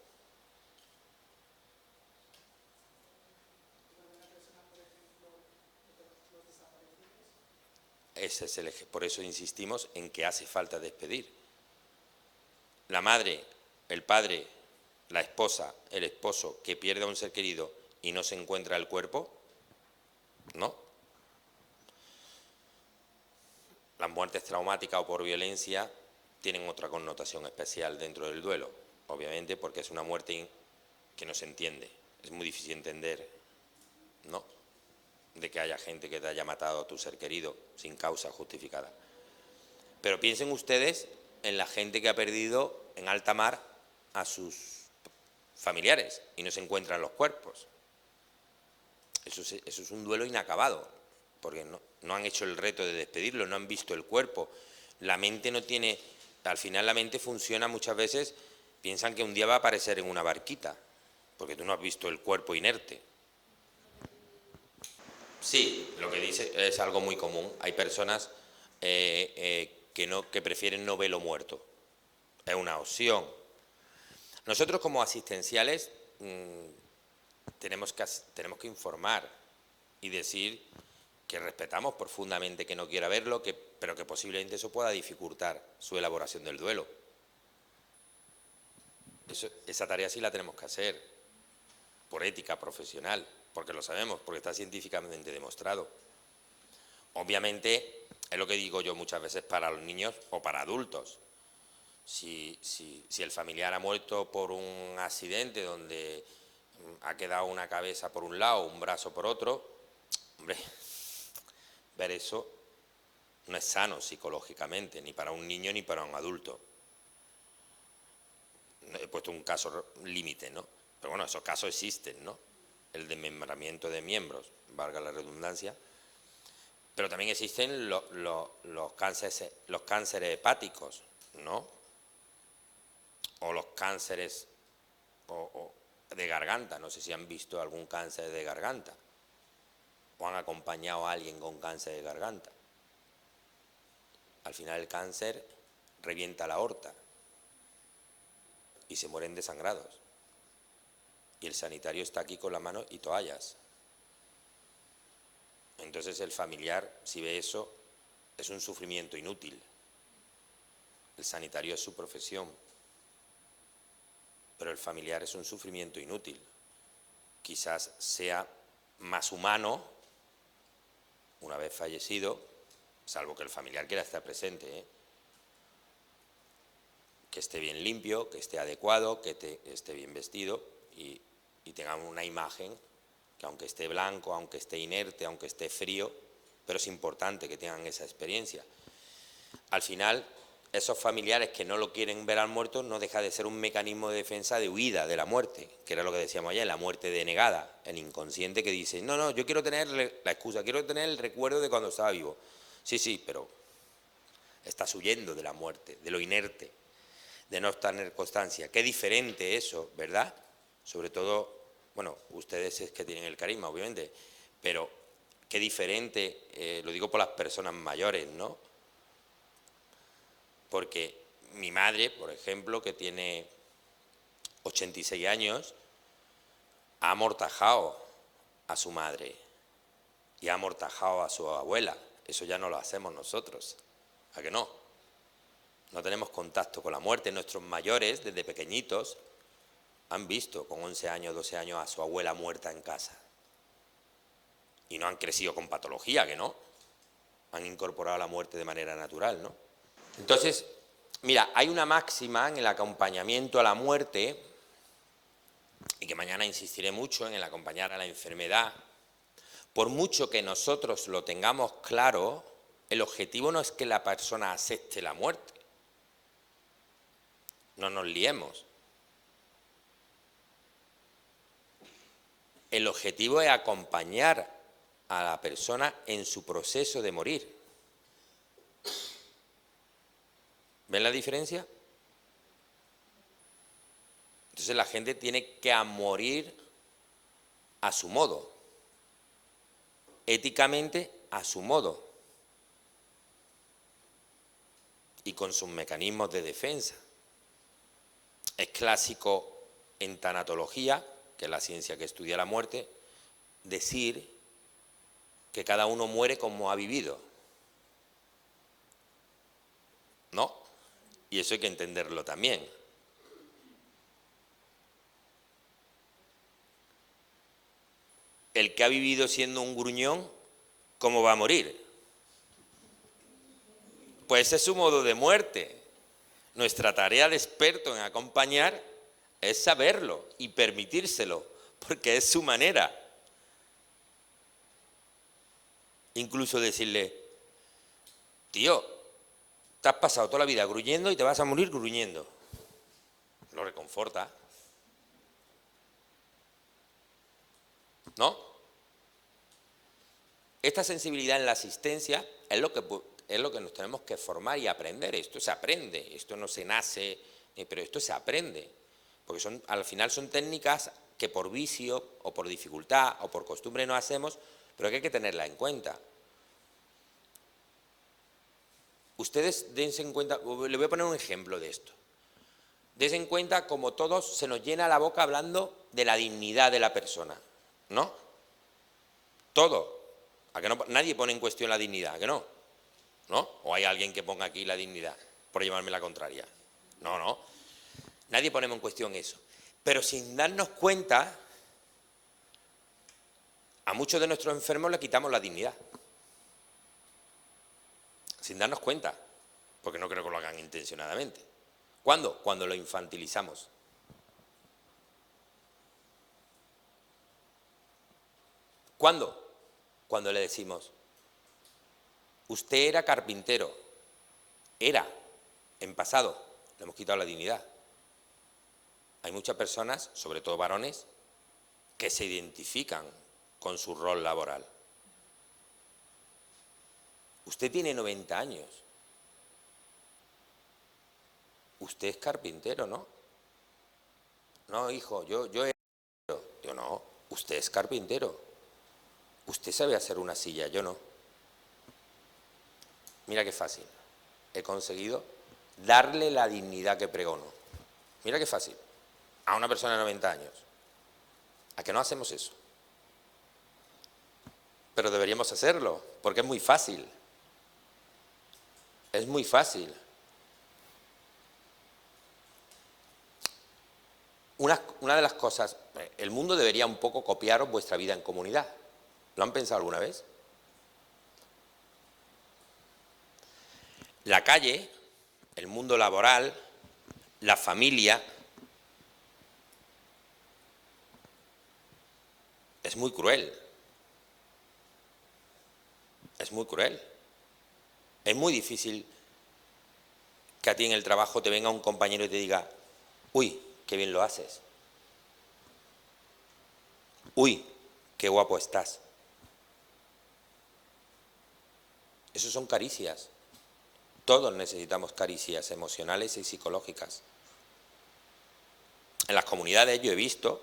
Ese es el eje. Por eso insistimos en que hace falta despedir. La madre, el padre, la esposa, el esposo que pierde a un ser querido y no se encuentra el cuerpo, ¿no? Las muertes traumáticas o por violencia tienen otra connotación especial dentro del duelo, obviamente porque es una muerte que no se entiende. Es muy difícil entender, ¿no?, de que haya gente que te haya matado a tu ser querido sin causa justificada. Pero piensen ustedes en la gente que ha perdido en alta mar a sus familiares y no se encuentran los cuerpos. Eso es un duelo inacabado, porque no han hecho el reto de despedirlo, no han visto el cuerpo. La mente no tiene, al final la mente funciona muchas veces, piensan que un día va a aparecer en una barquita, porque tú no has visto el cuerpo inerte. Sí, lo que dice es algo muy común. Hay personas que prefieren no verlo muerto. Es una opción. Nosotros como asistenciales tenemos que informar y decir que respetamos profundamente que no quiera verlo, pero que posiblemente eso pueda dificultar su elaboración del duelo. Esa tarea sí la tenemos que hacer, por ética profesional, porque lo sabemos, porque está científicamente demostrado. Obviamente, es lo que digo yo muchas veces para los niños o para adultos. Si el familiar ha muerto por un accidente donde ha quedado una cabeza por un lado, un brazo por otro, hombre, ver eso No es sano psicológicamente, ni para un niño ni para un adulto. He puesto un caso límite, ¿no? Pero bueno, esos casos existen, ¿no? El desmembramiento de miembros, valga la redundancia. Pero también existen los cánceres hepáticos, ¿no? O los cánceres de garganta. No sé si han visto algún cáncer de garganta o han acompañado a alguien con cáncer de garganta. Al final el cáncer revienta la aorta y se mueren desangrados. Y el sanitario está aquí con la mano y toallas. Entonces el familiar, si ve eso, es un sufrimiento inútil. El sanitario es su profesión, pero el familiar es un sufrimiento inútil. Quizás sea más humano, una vez fallecido, salvo que el familiar quiera estar presente, que esté bien limpio, que esté adecuado, que esté bien vestido y tenga una imagen que, aunque esté blanco, aunque esté inerte, aunque esté frío, pero es importante que tengan esa experiencia. Al final, esos familiares que no lo quieren ver al muerto no deja de ser un mecanismo de defensa de huida de la muerte, que era lo que decíamos ayer, la muerte denegada, el inconsciente que dice, no, yo quiero tener la excusa, quiero tener el recuerdo de cuando estaba vivo. Sí, pero estás huyendo de la muerte, de lo inerte, de no tener constancia. Qué diferente eso, ¿verdad? Sobre todo, bueno, ustedes es que tienen el carisma, obviamente, pero qué diferente, lo digo por las personas mayores, ¿no? Porque mi madre, por ejemplo, que tiene 86 años, ha amortajado a su madre y ha amortajado a su abuela. Eso ya no lo hacemos nosotros, ¿a que no? No tenemos contacto con la muerte. Nuestros mayores, desde pequeñitos, han visto con 11 años, 12 años a su abuela muerta en casa. Y no han crecido con patología, ¿que no? Han incorporado la muerte de manera natural, ¿no? Entonces, mira, hay una máxima en el acompañamiento a la muerte, y que mañana insistiré mucho en el acompañar a la enfermedad. Por mucho que nosotros lo tengamos claro, el objetivo no es que la persona acepte la muerte. No nos liemos. El objetivo es acompañar a la persona en su proceso de morir. ¿Ven la diferencia? Entonces la gente tiene que morir a su modo, éticamente a su modo y con sus mecanismos de defensa. Es clásico en tanatología, que es la ciencia que estudia la muerte, decir que cada uno muere como ha vivido, ¿no? Y eso hay que entenderlo también. El que ha vivido siendo un gruñón, ¿cómo va a morir? Pues ese es su modo de muerte. Nuestra tarea de experto en acompañar es saberlo y permitírselo, porque es su manera. Incluso decirle, tío, te has pasado toda la vida gruñendo y te vas a morir gruñendo. Lo reconforta, ¿no? Esta sensibilidad en la asistencia es lo que nos tenemos que formar y aprender. Esto se aprende, esto no se nace, pero esto se aprende. Porque al final son técnicas que por vicio o por dificultad o por costumbre no hacemos, pero que hay que tenerla en cuenta. Ustedes dense en cuenta, le voy a poner un ejemplo de esto. Dense en cuenta como todos se nos llena la boca hablando de la dignidad de la persona, ¿no? Todo. ¿A que no? Nadie pone en cuestión la dignidad, ¿a que no? ¿No? ¿O hay alguien que ponga aquí la dignidad por llevarme la contraria? No. Nadie ponemos en cuestión eso. Pero sin darnos cuenta, a muchos de nuestros enfermos le quitamos la dignidad. Sin darnos cuenta, porque no creo que lo hagan intencionadamente. ¿Cuándo? Cuando lo infantilizamos. ¿Cuándo? Cuando le decimos, Usted era carpintero. Era, en pasado. Le hemos quitado la dignidad. Hay muchas personas, sobre todo varones, que se identifican con su rol laboral. Usted tiene 90 años. Usted es carpintero, ¿no? No, hijo, yo era carpintero. Yo no, usted es carpintero. Usted sabe hacer una silla, yo no. Mira qué fácil. He conseguido darle la dignidad que pregono. Mira qué fácil. A una persona de 90 años. ¿A que no hacemos eso? Pero deberíamos hacerlo, porque es muy fácil. Es muy fácil. Una de las cosas, el mundo debería un poco copiaros vuestra vida en comunidad. ¿Lo han pensado alguna vez? La calle, el mundo laboral, la familia, es muy cruel. Es muy cruel. Es muy difícil que a ti en el trabajo te venga un compañero y te diga, uy, qué bien lo haces. Uy, qué guapo estás. Eso son caricias. Todos necesitamos caricias emocionales y psicológicas. En las comunidades yo he visto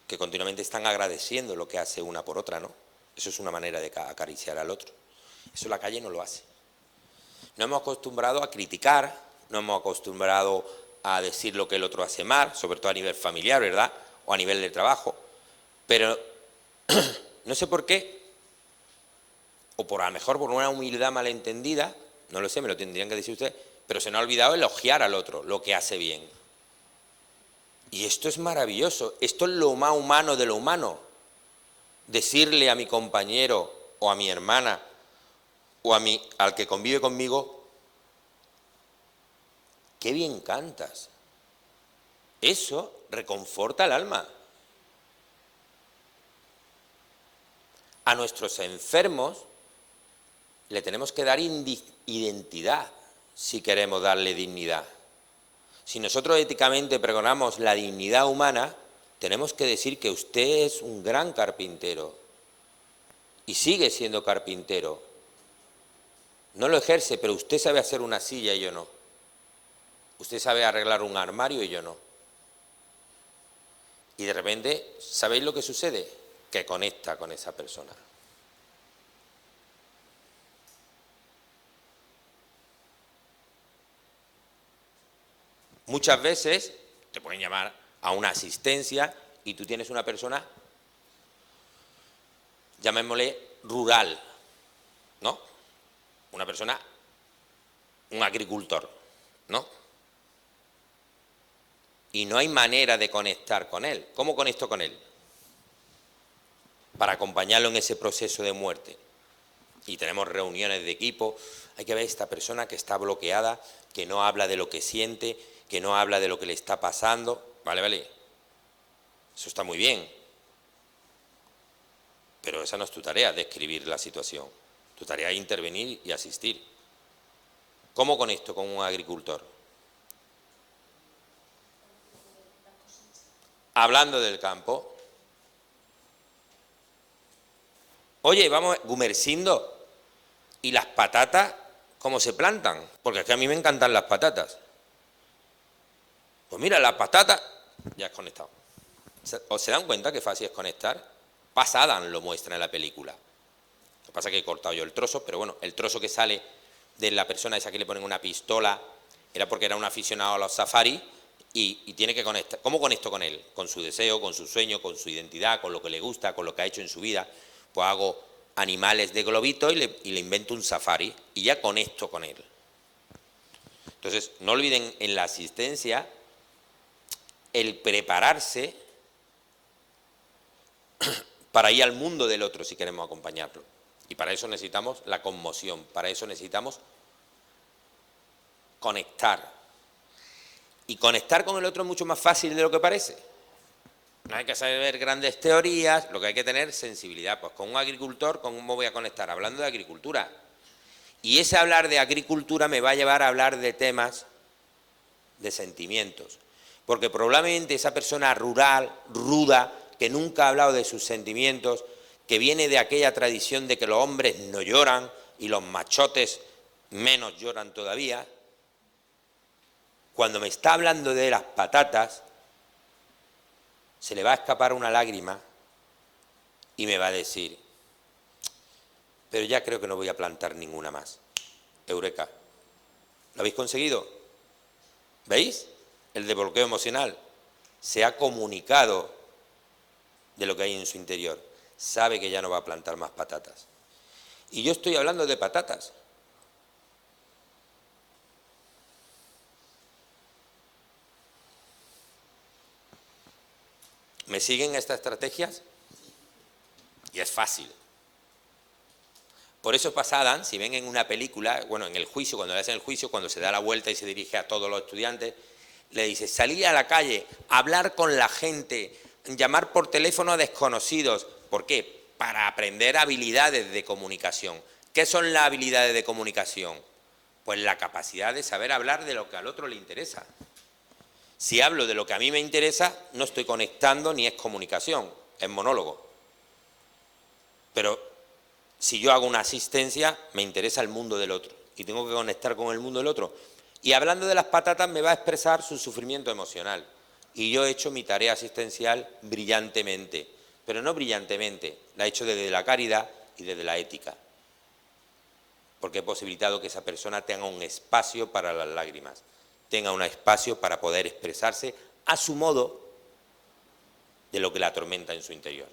que continuamente están agradeciendo lo que hace una por otra, ¿no? Eso es una manera de acariciar al otro. Eso la calle no lo hace. Nos hemos acostumbrado a criticar, nos hemos acostumbrado a decir lo que el otro hace mal, sobre todo a nivel familiar, ¿verdad? O a nivel de trabajo. Pero no sé por qué, o por a lo mejor por una humildad malentendida, no lo sé, me lo tendrían que decir ustedes, pero se nos ha olvidado elogiar al otro, lo que hace bien. Y esto es maravilloso, esto es lo más humano de lo humano. Decirle a mi compañero o a mi hermana o al que convive conmigo, qué bien cantas. Eso reconforta el alma. A nuestros enfermos le tenemos que dar identidad si queremos darle dignidad. Si nosotros éticamente pregonamos la dignidad humana, tenemos que decir que usted es un gran carpintero y sigue siendo carpintero. No lo ejerce, pero usted sabe hacer una silla y yo no. Usted sabe arreglar un armario y yo no. Y de repente, ¿sabéis lo que sucede? Que conecta con esa persona. Muchas veces te pueden llamar a una asistencia y tú tienes una persona, llamémosle rural, ¿no? Una persona, un agricultor, ¿no? Y no hay manera de conectar con él. ¿Cómo conecto con él? Para acompañarlo en ese proceso de muerte. Y tenemos reuniones de equipo. Hay que ver a esta persona que está bloqueada, que no habla de lo que siente, que no habla de lo que le está pasando. Vale. Eso está muy bien. Pero esa no es tu tarea, describir la situación. Tu tarea es intervenir y asistir. ¿Cómo conecto con un agricultor? Hablando del campo. Oye, vamos, Gumersindo, ¿y las patatas cómo se plantan? Porque es que a mí me encantan las patatas. Pues mira, las patatas, ya has conectado. ¿Os se dan cuenta qué fácil es conectar? Pasadan lo muestra en la película. Lo que pasa es que he cortado yo el trozo, pero bueno, el trozo que sale de la persona esa que le ponen una pistola era porque era un aficionado a los safaris y tiene que conectar. ¿Cómo conecto con él? Con su deseo, con su sueño, con su identidad, con lo que le gusta, con lo que ha hecho en su vida. Pues hago animales de globito y le invento un safari y ya conecto con él. Entonces, no olviden en la asistencia el prepararse para ir al mundo del otro si queremos acompañarlo. Y para eso necesitamos la conmoción, para eso necesitamos conectar. Y conectar con el otro es mucho más fácil de lo que parece. No hay que saber grandes teorías, lo que hay que tener sensibilidad. Pues con un agricultor, ¿cómo voy a conectar? Hablando de agricultura. Y ese hablar de agricultura me va a llevar a hablar de temas de sentimientos. Porque probablemente esa persona rural, ruda, que nunca ha hablado de sus sentimientos, que viene de aquella tradición de que los hombres no lloran y los machotes menos lloran todavía, cuando me está hablando de las patatas, se le va a escapar una lágrima y me va a decir, pero ya creo que no voy a plantar ninguna más. Eureka. ¿Lo habéis conseguido? ¿Veis? El desbloqueo emocional. Se ha comunicado de lo que hay en su interior. Sabe que ya no va a plantar más patatas. Y yo estoy hablando de patatas. ¿Me siguen estas estrategias? Y es fácil. Por eso pasa Adán, si ven en una película, bueno, en el juicio, cuando le hacen el juicio, cuando se da la vuelta y se dirige a todos los estudiantes, le dice, salir a la calle, hablar con la gente, llamar por teléfono a desconocidos. ¿Por qué? Para aprender habilidades de comunicación. ¿Qué son las habilidades de comunicación? Pues la capacidad de saber hablar de lo que al otro le interesa. Si hablo de lo que a mí me interesa, no estoy conectando ni es comunicación, es monólogo. Pero si yo hago una asistencia, me interesa el mundo del otro y tengo que conectar con el mundo del otro. Y hablando de las patatas me va a expresar su sufrimiento emocional. Y yo he hecho mi tarea asistencial brillantemente, pero no brillantemente, la he hecho desde la caridad y desde la ética. Porque he posibilitado que esa persona tenga un espacio para las lágrimas, tenga un espacio para poder expresarse a su modo de lo que la atormenta en su interior.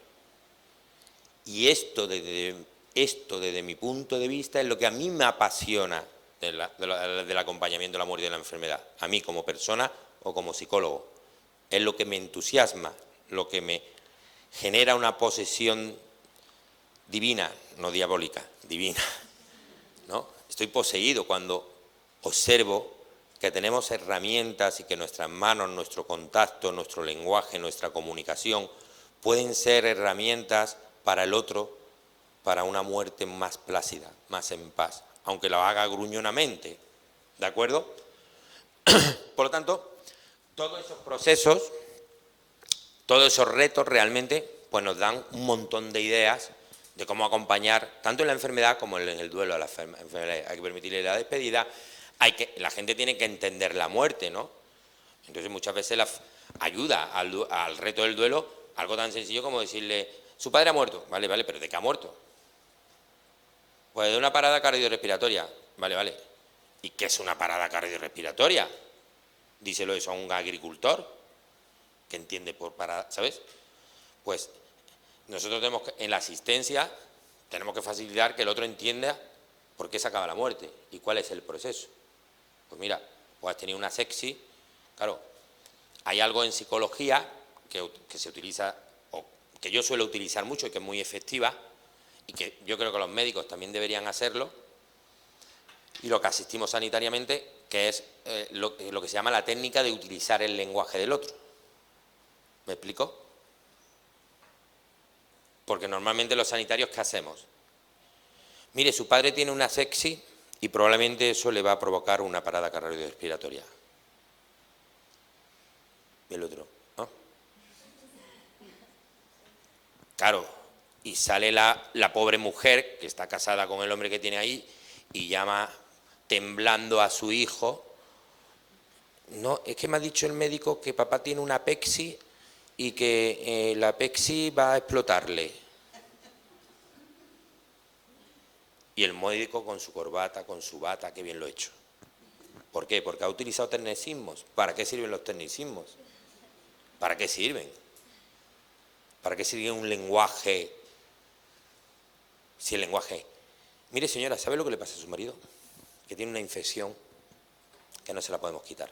Y esto desde mi punto de vista es lo que a mí me apasiona del acompañamiento de la muerte y de la enfermedad, a mí como persona o como psicólogo. Es lo que me entusiasma, lo que me genera una posesión divina, no diabólica, divina, ¿no? Estoy poseído cuando observo que tenemos herramientas y que nuestras manos, nuestro contacto, nuestro lenguaje, nuestra comunicación pueden ser herramientas para el otro, para una muerte más plácida, más en paz, aunque lo haga gruñonamente, ¿de acuerdo? Por lo tanto, todos esos procesos, todos esos retos realmente pues nos dan un montón de ideas de cómo acompañar, tanto en la enfermedad como en el duelo a la enfermedad. Hay que permitirle la despedida, la gente tiene que entender la muerte, ¿no? Entonces muchas veces la ayuda al reto del duelo, algo tan sencillo como decirle, su padre ha muerto, vale, pero ¿de qué ha muerto? Pues de una parada cardiorrespiratoria, vale. ¿Y qué es una parada cardiorrespiratoria? Díselo eso a un agricultor que entiende por parada, ¿sabes? Pues nosotros tenemos que, en la asistencia, tenemos que facilitar que el otro entienda por qué se acaba la muerte y cuál es el proceso. Pues mira, pues has tenido una sepsis, claro, hay algo en psicología que se utiliza, o que yo suelo utilizar mucho y que es muy efectiva, y que yo creo que los médicos también deberían hacerlo, y lo que asistimos sanitariamente, que es lo que se llama la técnica de utilizar el lenguaje del otro. ¿Me explico? Porque normalmente los sanitarios, ¿qué hacemos? Mire, su padre tiene una sepsis y probablemente eso le va a provocar una parada cardiorrespiratoria. Y el otro, ¿no? Claro, y sale la pobre mujer que está casada con el hombre que tiene ahí y llama temblando a su hijo. No, es que me ha dicho el médico que papá tiene una pexi y que la pexi va a explotarle. Y el médico con su corbata, con su bata, qué bien lo ha hecho. ¿Por qué? Porque ha utilizado tecnicismos. ¿Para qué sirven los tecnicismos? ¿Para qué sirven? ¿Para qué sirve un lenguaje? Si el lenguaje... Mire, señora, ¿sabe lo que le pasa a su marido? Que tiene una infección que no se la podemos quitar.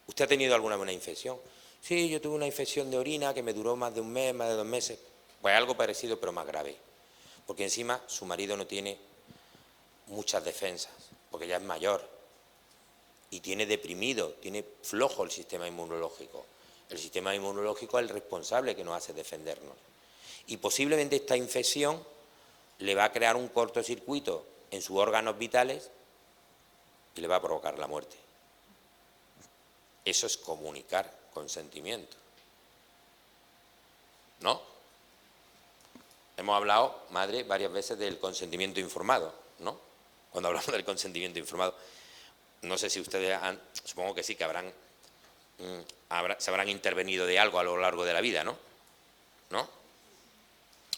¿Usted ha tenido alguna buena infección? Sí, yo tuve una infección de orina que me duró más de un mes, más de 2 meses. Pues algo parecido, pero más grave. Porque encima su marido no tiene muchas defensas, porque ya es mayor. Y tiene deprimido, tiene flojo el sistema inmunológico. El sistema inmunológico es el responsable que nos hace defendernos. Y posiblemente esta infección le va a crear un cortocircuito en sus órganos vitales y le va a provocar la muerte. Eso es comunicar consentimiento, ¿no? Hemos hablado, madre, varias veces del consentimiento informado, ¿no? Cuando hablamos del consentimiento informado, no sé si ustedes supongo que sí, que se habrán intervenido de algo a lo largo de la vida, ¿no? ¿No?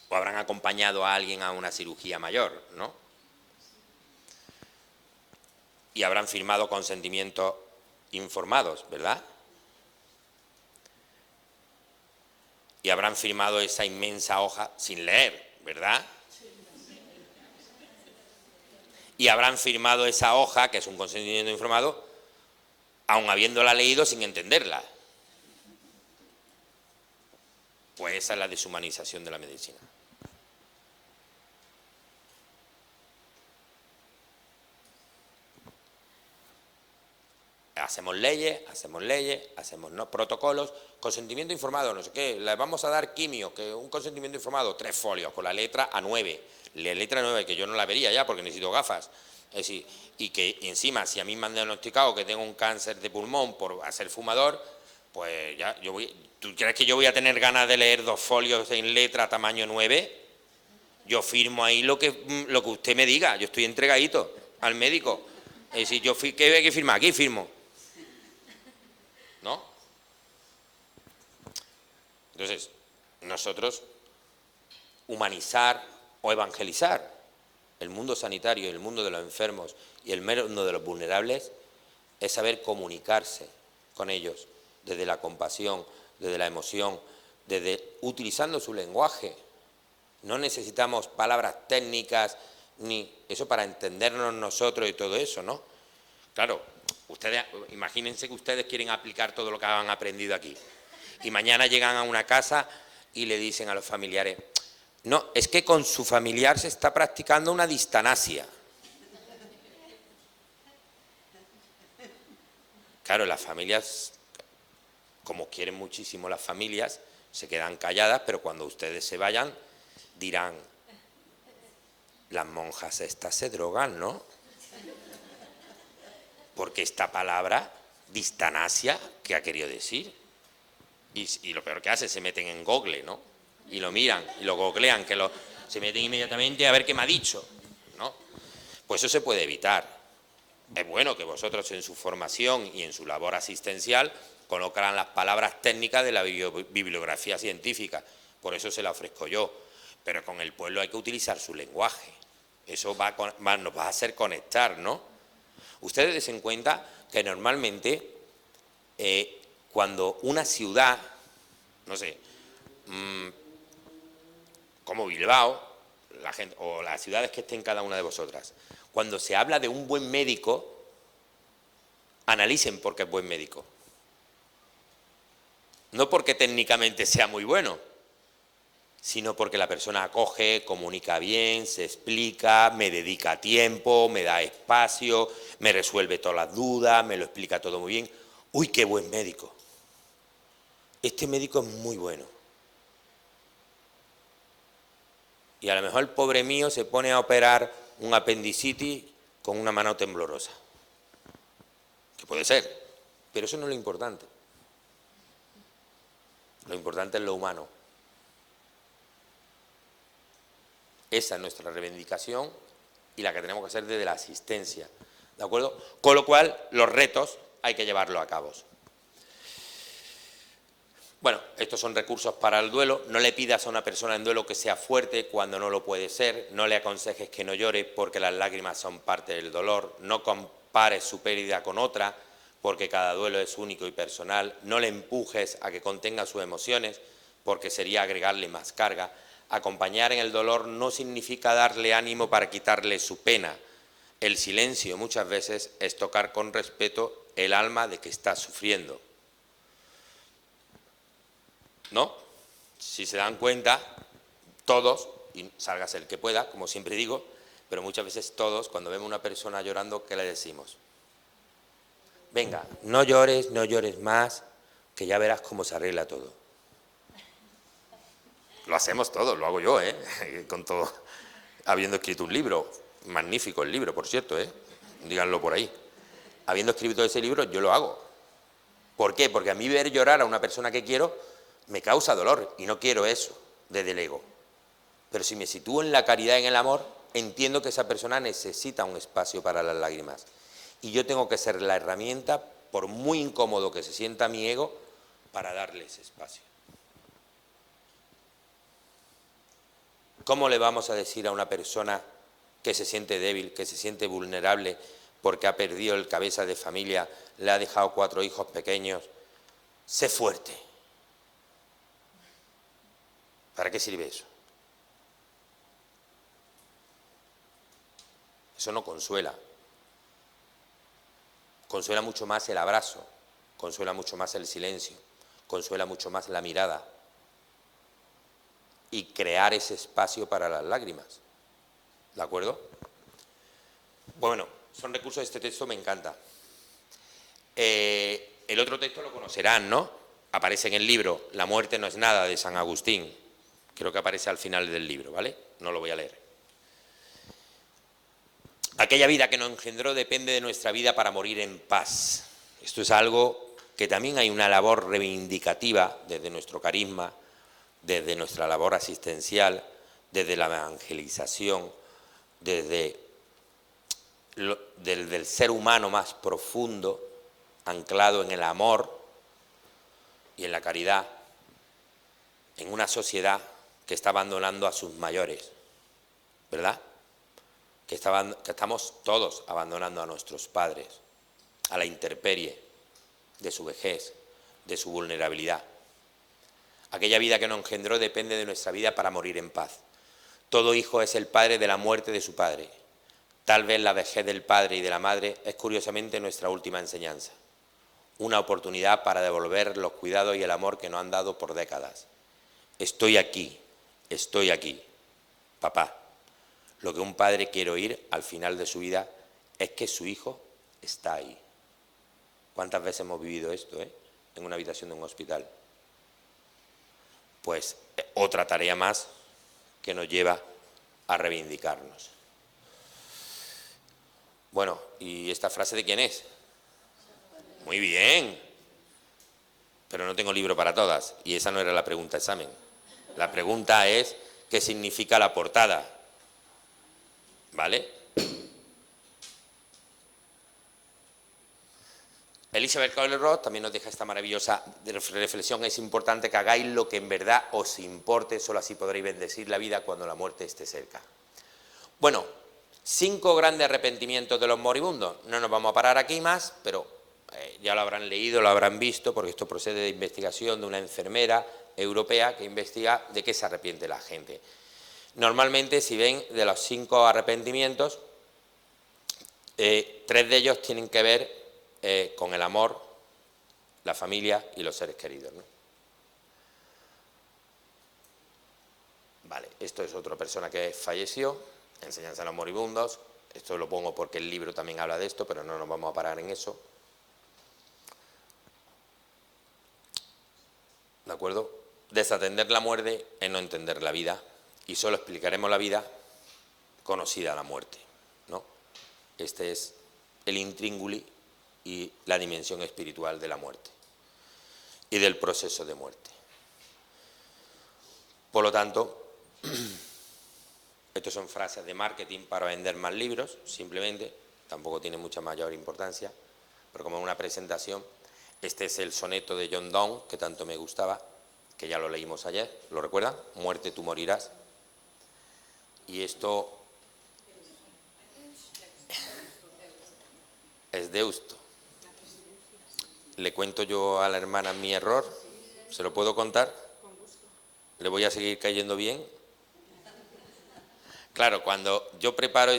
O habrán acompañado a alguien a una cirugía mayor, ¿no? Y habrán firmado consentimientos informados, ¿verdad? Y habrán firmado esa inmensa hoja sin leer, ¿verdad? Y habrán firmado esa hoja, que es un consentimiento informado, aun habiéndola leído sin entenderla. Pues esa es la deshumanización de la medicina. Hacemos leyes, hacemos no, protocolos, consentimiento informado, no sé qué, le vamos a dar quimio, que un consentimiento informado, 3 folios, con la letra A9, la letra 9, que yo no la vería ya porque necesito gafas, es decir, y que encima, si a mí me han diagnosticado que tengo un cáncer de pulmón por ser fumador, pues ya, ¿tú crees que yo voy a tener ganas de leer 2 folios en letra tamaño 9? Yo firmo ahí lo que usted me diga, yo estoy entregadito al médico, es decir, ¿qué hay que firmar? Aquí firmo. ¿No? Entonces, nosotros humanizar o evangelizar el mundo sanitario, el mundo de los enfermos y el mundo de los vulnerables es saber comunicarse con ellos desde la compasión, desde la emoción, utilizando su lenguaje. No necesitamos palabras técnicas ni eso para entendernos nosotros y todo eso, ¿no? Claro. Ustedes, imagínense que ustedes quieren aplicar todo lo que han aprendido aquí y mañana llegan a una casa y le dicen a los familiares, no, es que con su familiar se está practicando una distanasia. Claro, las familias, como quieren muchísimo las familias, se quedan calladas, pero cuando ustedes se vayan dirán, las monjas estas se drogan, ¿no? Porque esta palabra, distanasia, ¿qué ha querido decir? Y lo peor que hace, se meten en Google, ¿no? Y lo miran, y lo googlean, se meten inmediatamente a ver qué me ha dicho, ¿no? Pues eso se puede evitar. Es bueno que vosotros en su formación y en su labor asistencial colocaran las palabras técnicas de la bibliografía científica, por eso se la ofrezco yo. Pero con el pueblo hay que utilizar su lenguaje. Eso nos va a hacer conectar, ¿no? Ustedes den cuenta que normalmente cuando una ciudad, no sé, como Bilbao, la gente, o las ciudades que estén cada una de vosotras, cuando se habla de un buen médico, analicen por qué es buen médico. No porque técnicamente sea muy bueno, sino porque la persona acoge, comunica bien, se explica, me dedica tiempo, me da espacio, me resuelve todas las dudas, me lo explica todo muy bien. ¡Uy, qué buen médico! Este médico es muy bueno. Y a lo mejor el pobre mío se pone a operar un apendicitis con una mano temblorosa. Que puede ser, pero eso no es lo importante. Lo importante es lo humano. Esa es nuestra reivindicación y la que tenemos que hacer desde la asistencia, ¿de acuerdo? Con lo cual, los retos hay que llevarlos a cabo. Bueno, estos son recursos para el duelo. No le pidas a una persona en duelo que sea fuerte cuando no lo puede ser. No le aconsejes que no llore porque las lágrimas son parte del dolor. No compares su pérdida con otra porque cada duelo es único y personal. No le empujes a que contenga sus emociones porque sería agregarle más carga. Acompañar en el dolor no significa darle ánimo para quitarle su pena. El silencio muchas veces es tocar con respeto el alma de que está sufriendo. ¿No? Si se dan cuenta, todos, y sálgase el que pueda, como siempre digo, pero muchas veces todos, cuando vemos a una persona llorando, ¿qué le decimos? Venga, no llores más, que ya verás cómo se arregla todo. Lo hacemos todos, lo hago yo, con todo, habiendo escrito un libro. magnífico el libro, por cierto, díganlo por ahí. Habiendo escrito ese libro, yo lo hago. ¿Por qué? Porque a mí ver llorar a una persona que quiero me causa dolor y no quiero eso desde el ego. Pero si me sitúo en la caridad, en el amor, entiendo que esa persona necesita un espacio para las lágrimas. Y yo tengo que ser la herramienta, por muy incómodo que se sienta mi ego, para darle ese espacio. ¿Cómo le vamos a decir a una persona que se siente débil, que se siente vulnerable, porque ha perdido el cabeza de familia, le ha dejado 4 hijos pequeños, sé fuerte? ¿Para qué sirve eso? Eso no consuela. Consuela mucho más el abrazo, consuela mucho más el silencio, consuela mucho más la mirada y crear ese espacio para las lágrimas. ¿De acuerdo? Bueno, son recursos de este texto, me encanta. El otro texto lo conocerán, ¿no? Aparece en el libro La muerte no es nada, de San Agustín. Creo que aparece al final del libro, ¿vale? No lo voy a leer. Aquella vida que nos engendró depende de nuestra vida para morir en paz. Esto es algo que también hay una labor reivindicativa desde nuestro carisma, desde nuestra labor asistencial, desde la evangelización, desde el ser humano más profundo, anclado en el amor y en la caridad, en una sociedad que está abandonando a sus mayores, ¿verdad? Que estamos todos abandonando a nuestros padres, a la intemperie de su vejez, de su vulnerabilidad. Aquella vida que nos engendró depende de nuestra vida para morir en paz. Todo hijo es el padre de la muerte de su padre. Tal vez la vejez del padre y de la madre es curiosamente nuestra última enseñanza. Una oportunidad para devolver los cuidados y el amor que nos han dado por décadas. Estoy aquí, papá. Lo que un padre quiere oír al final de su vida es que su hijo está ahí. ¿Cuántas veces hemos vivido esto, en una habitación de un hospital? Pues otra tarea más que nos lleva a reivindicarnos. Bueno, ¿y esta frase de quién es? Muy bien. Pero no tengo libro para todas, y esa no era la pregunta examen. La pregunta es, ¿qué significa la portada? ¿Vale? Elizabeth Kubler-Ross también nos deja esta maravillosa reflexión: es importante que hagáis lo que en verdad os importe, solo así podréis bendecir la vida cuando la muerte esté cerca. Bueno, 5 grandes arrepentimientos de los moribundos. No nos vamos a parar aquí más, pero ya lo habrán leído, lo habrán visto, porque esto procede de investigación de una enfermera europea que investiga de qué se arrepiente la gente. Normalmente, si ven, de los 5 arrepentimientos, 3 de ellos tienen que ver con el amor, la familia y los seres queridos, ¿no? Vale, esto es otra persona que falleció, Enseñanza a los moribundos. Esto lo pongo porque el libro también habla de esto, pero no nos vamos a parar en eso. ¿De acuerdo? Desatender la muerte es no entender la vida, y solo explicaremos la vida conocida la muerte, ¿no? Este es el intríngulis y la dimensión espiritual de la muerte y del proceso de muerte. Por lo tanto, estas son frases de marketing para vender más libros, simplemente, tampoco tiene mucha mayor importancia, pero como una presentación. Este es el soneto de John Donne, que tanto me gustaba, que ya lo leímos ayer, ¿lo recuerdan? Muerte, tú morirás. Y esto es Deusto. ¿Le cuento yo a la hermana mi error? ¿Se lo puedo contar? ¿Le voy a seguir cayendo bien? Claro, cuando yo preparo,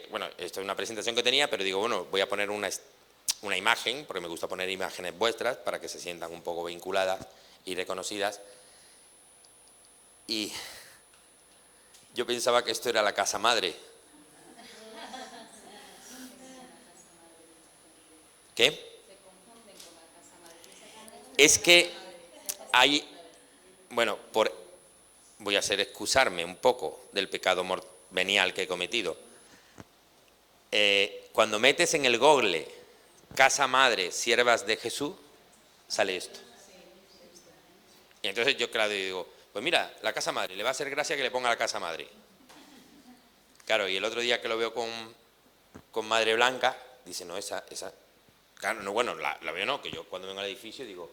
bueno, esto es una presentación que tenía, pero digo, bueno, voy a poner una imagen, porque me gusta poner imágenes vuestras para que se sientan un poco vinculadas y reconocidas. Y yo pensaba que esto era la casa madre. ¿Qué? Es que hay, bueno, voy a excusarme un poco del pecado venial que he cometido. Cuando metes en el Google Casa Madre, Siervas de Jesús, sale esto. Y entonces yo, claro, digo, pues mira, la Casa Madre, le va a hacer gracia que le ponga la Casa Madre. Claro, y el otro día que lo veo con Madre Blanca, dice, no, esa... Claro, no, bueno, la veo no, que yo cuando vengo al edificio digo,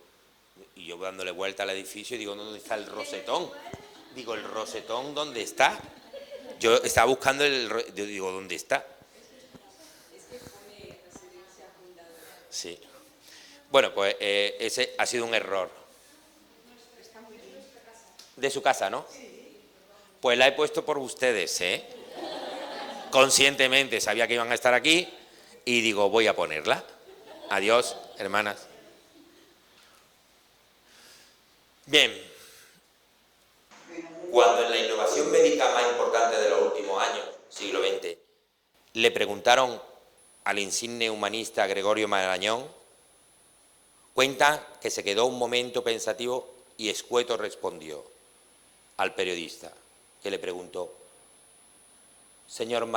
y yo dándole vuelta al edificio digo, ¿dónde está el rosetón? Digo, ¿el rosetón dónde está? Yo estaba buscando yo digo, ¿dónde está? Sí. Bueno, pues ese ha sido un error. De su casa, ¿no? Pues la he puesto por ustedes, ¿eh? Conscientemente, sabía que iban a estar aquí y digo, voy a ponerla. Adiós, hermanas. Bien. Cuando en la innovación médica más importante de los últimos años, siglo XX, le preguntaron al insigne humanista Gregorio Marañón, cuenta que se quedó un momento pensativo y escueto respondió al periodista, que le preguntó, señor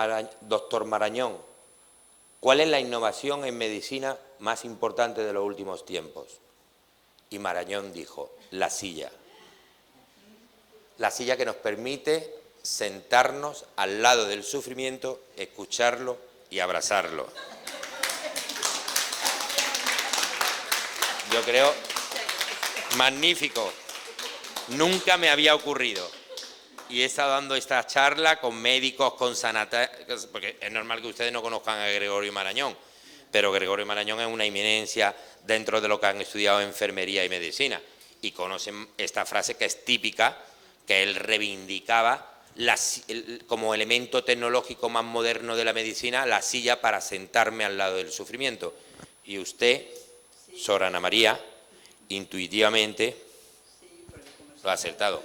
doctor Marañón, ¿cuál es la innovación en medicina más importante de los últimos tiempos? Y Marañón dijo, la silla. La silla que nos permite sentarnos al lado del sufrimiento, escucharlo y abrazarlo. Yo creo, magnífico, nunca me había ocurrido. Y he estado dando esta charla con médicos, con sanitarios, porque es normal que ustedes no conozcan a Gregorio Marañón, pero Gregorio Marañón es una eminencia dentro de lo que han estudiado enfermería y medicina, y conocen esta frase que es típica, que él reivindicaba como elemento tecnológico más moderno de la medicina, la silla para sentarme al lado del sufrimiento. Y usted, Sor Ana María, intuitivamente lo ha acertado.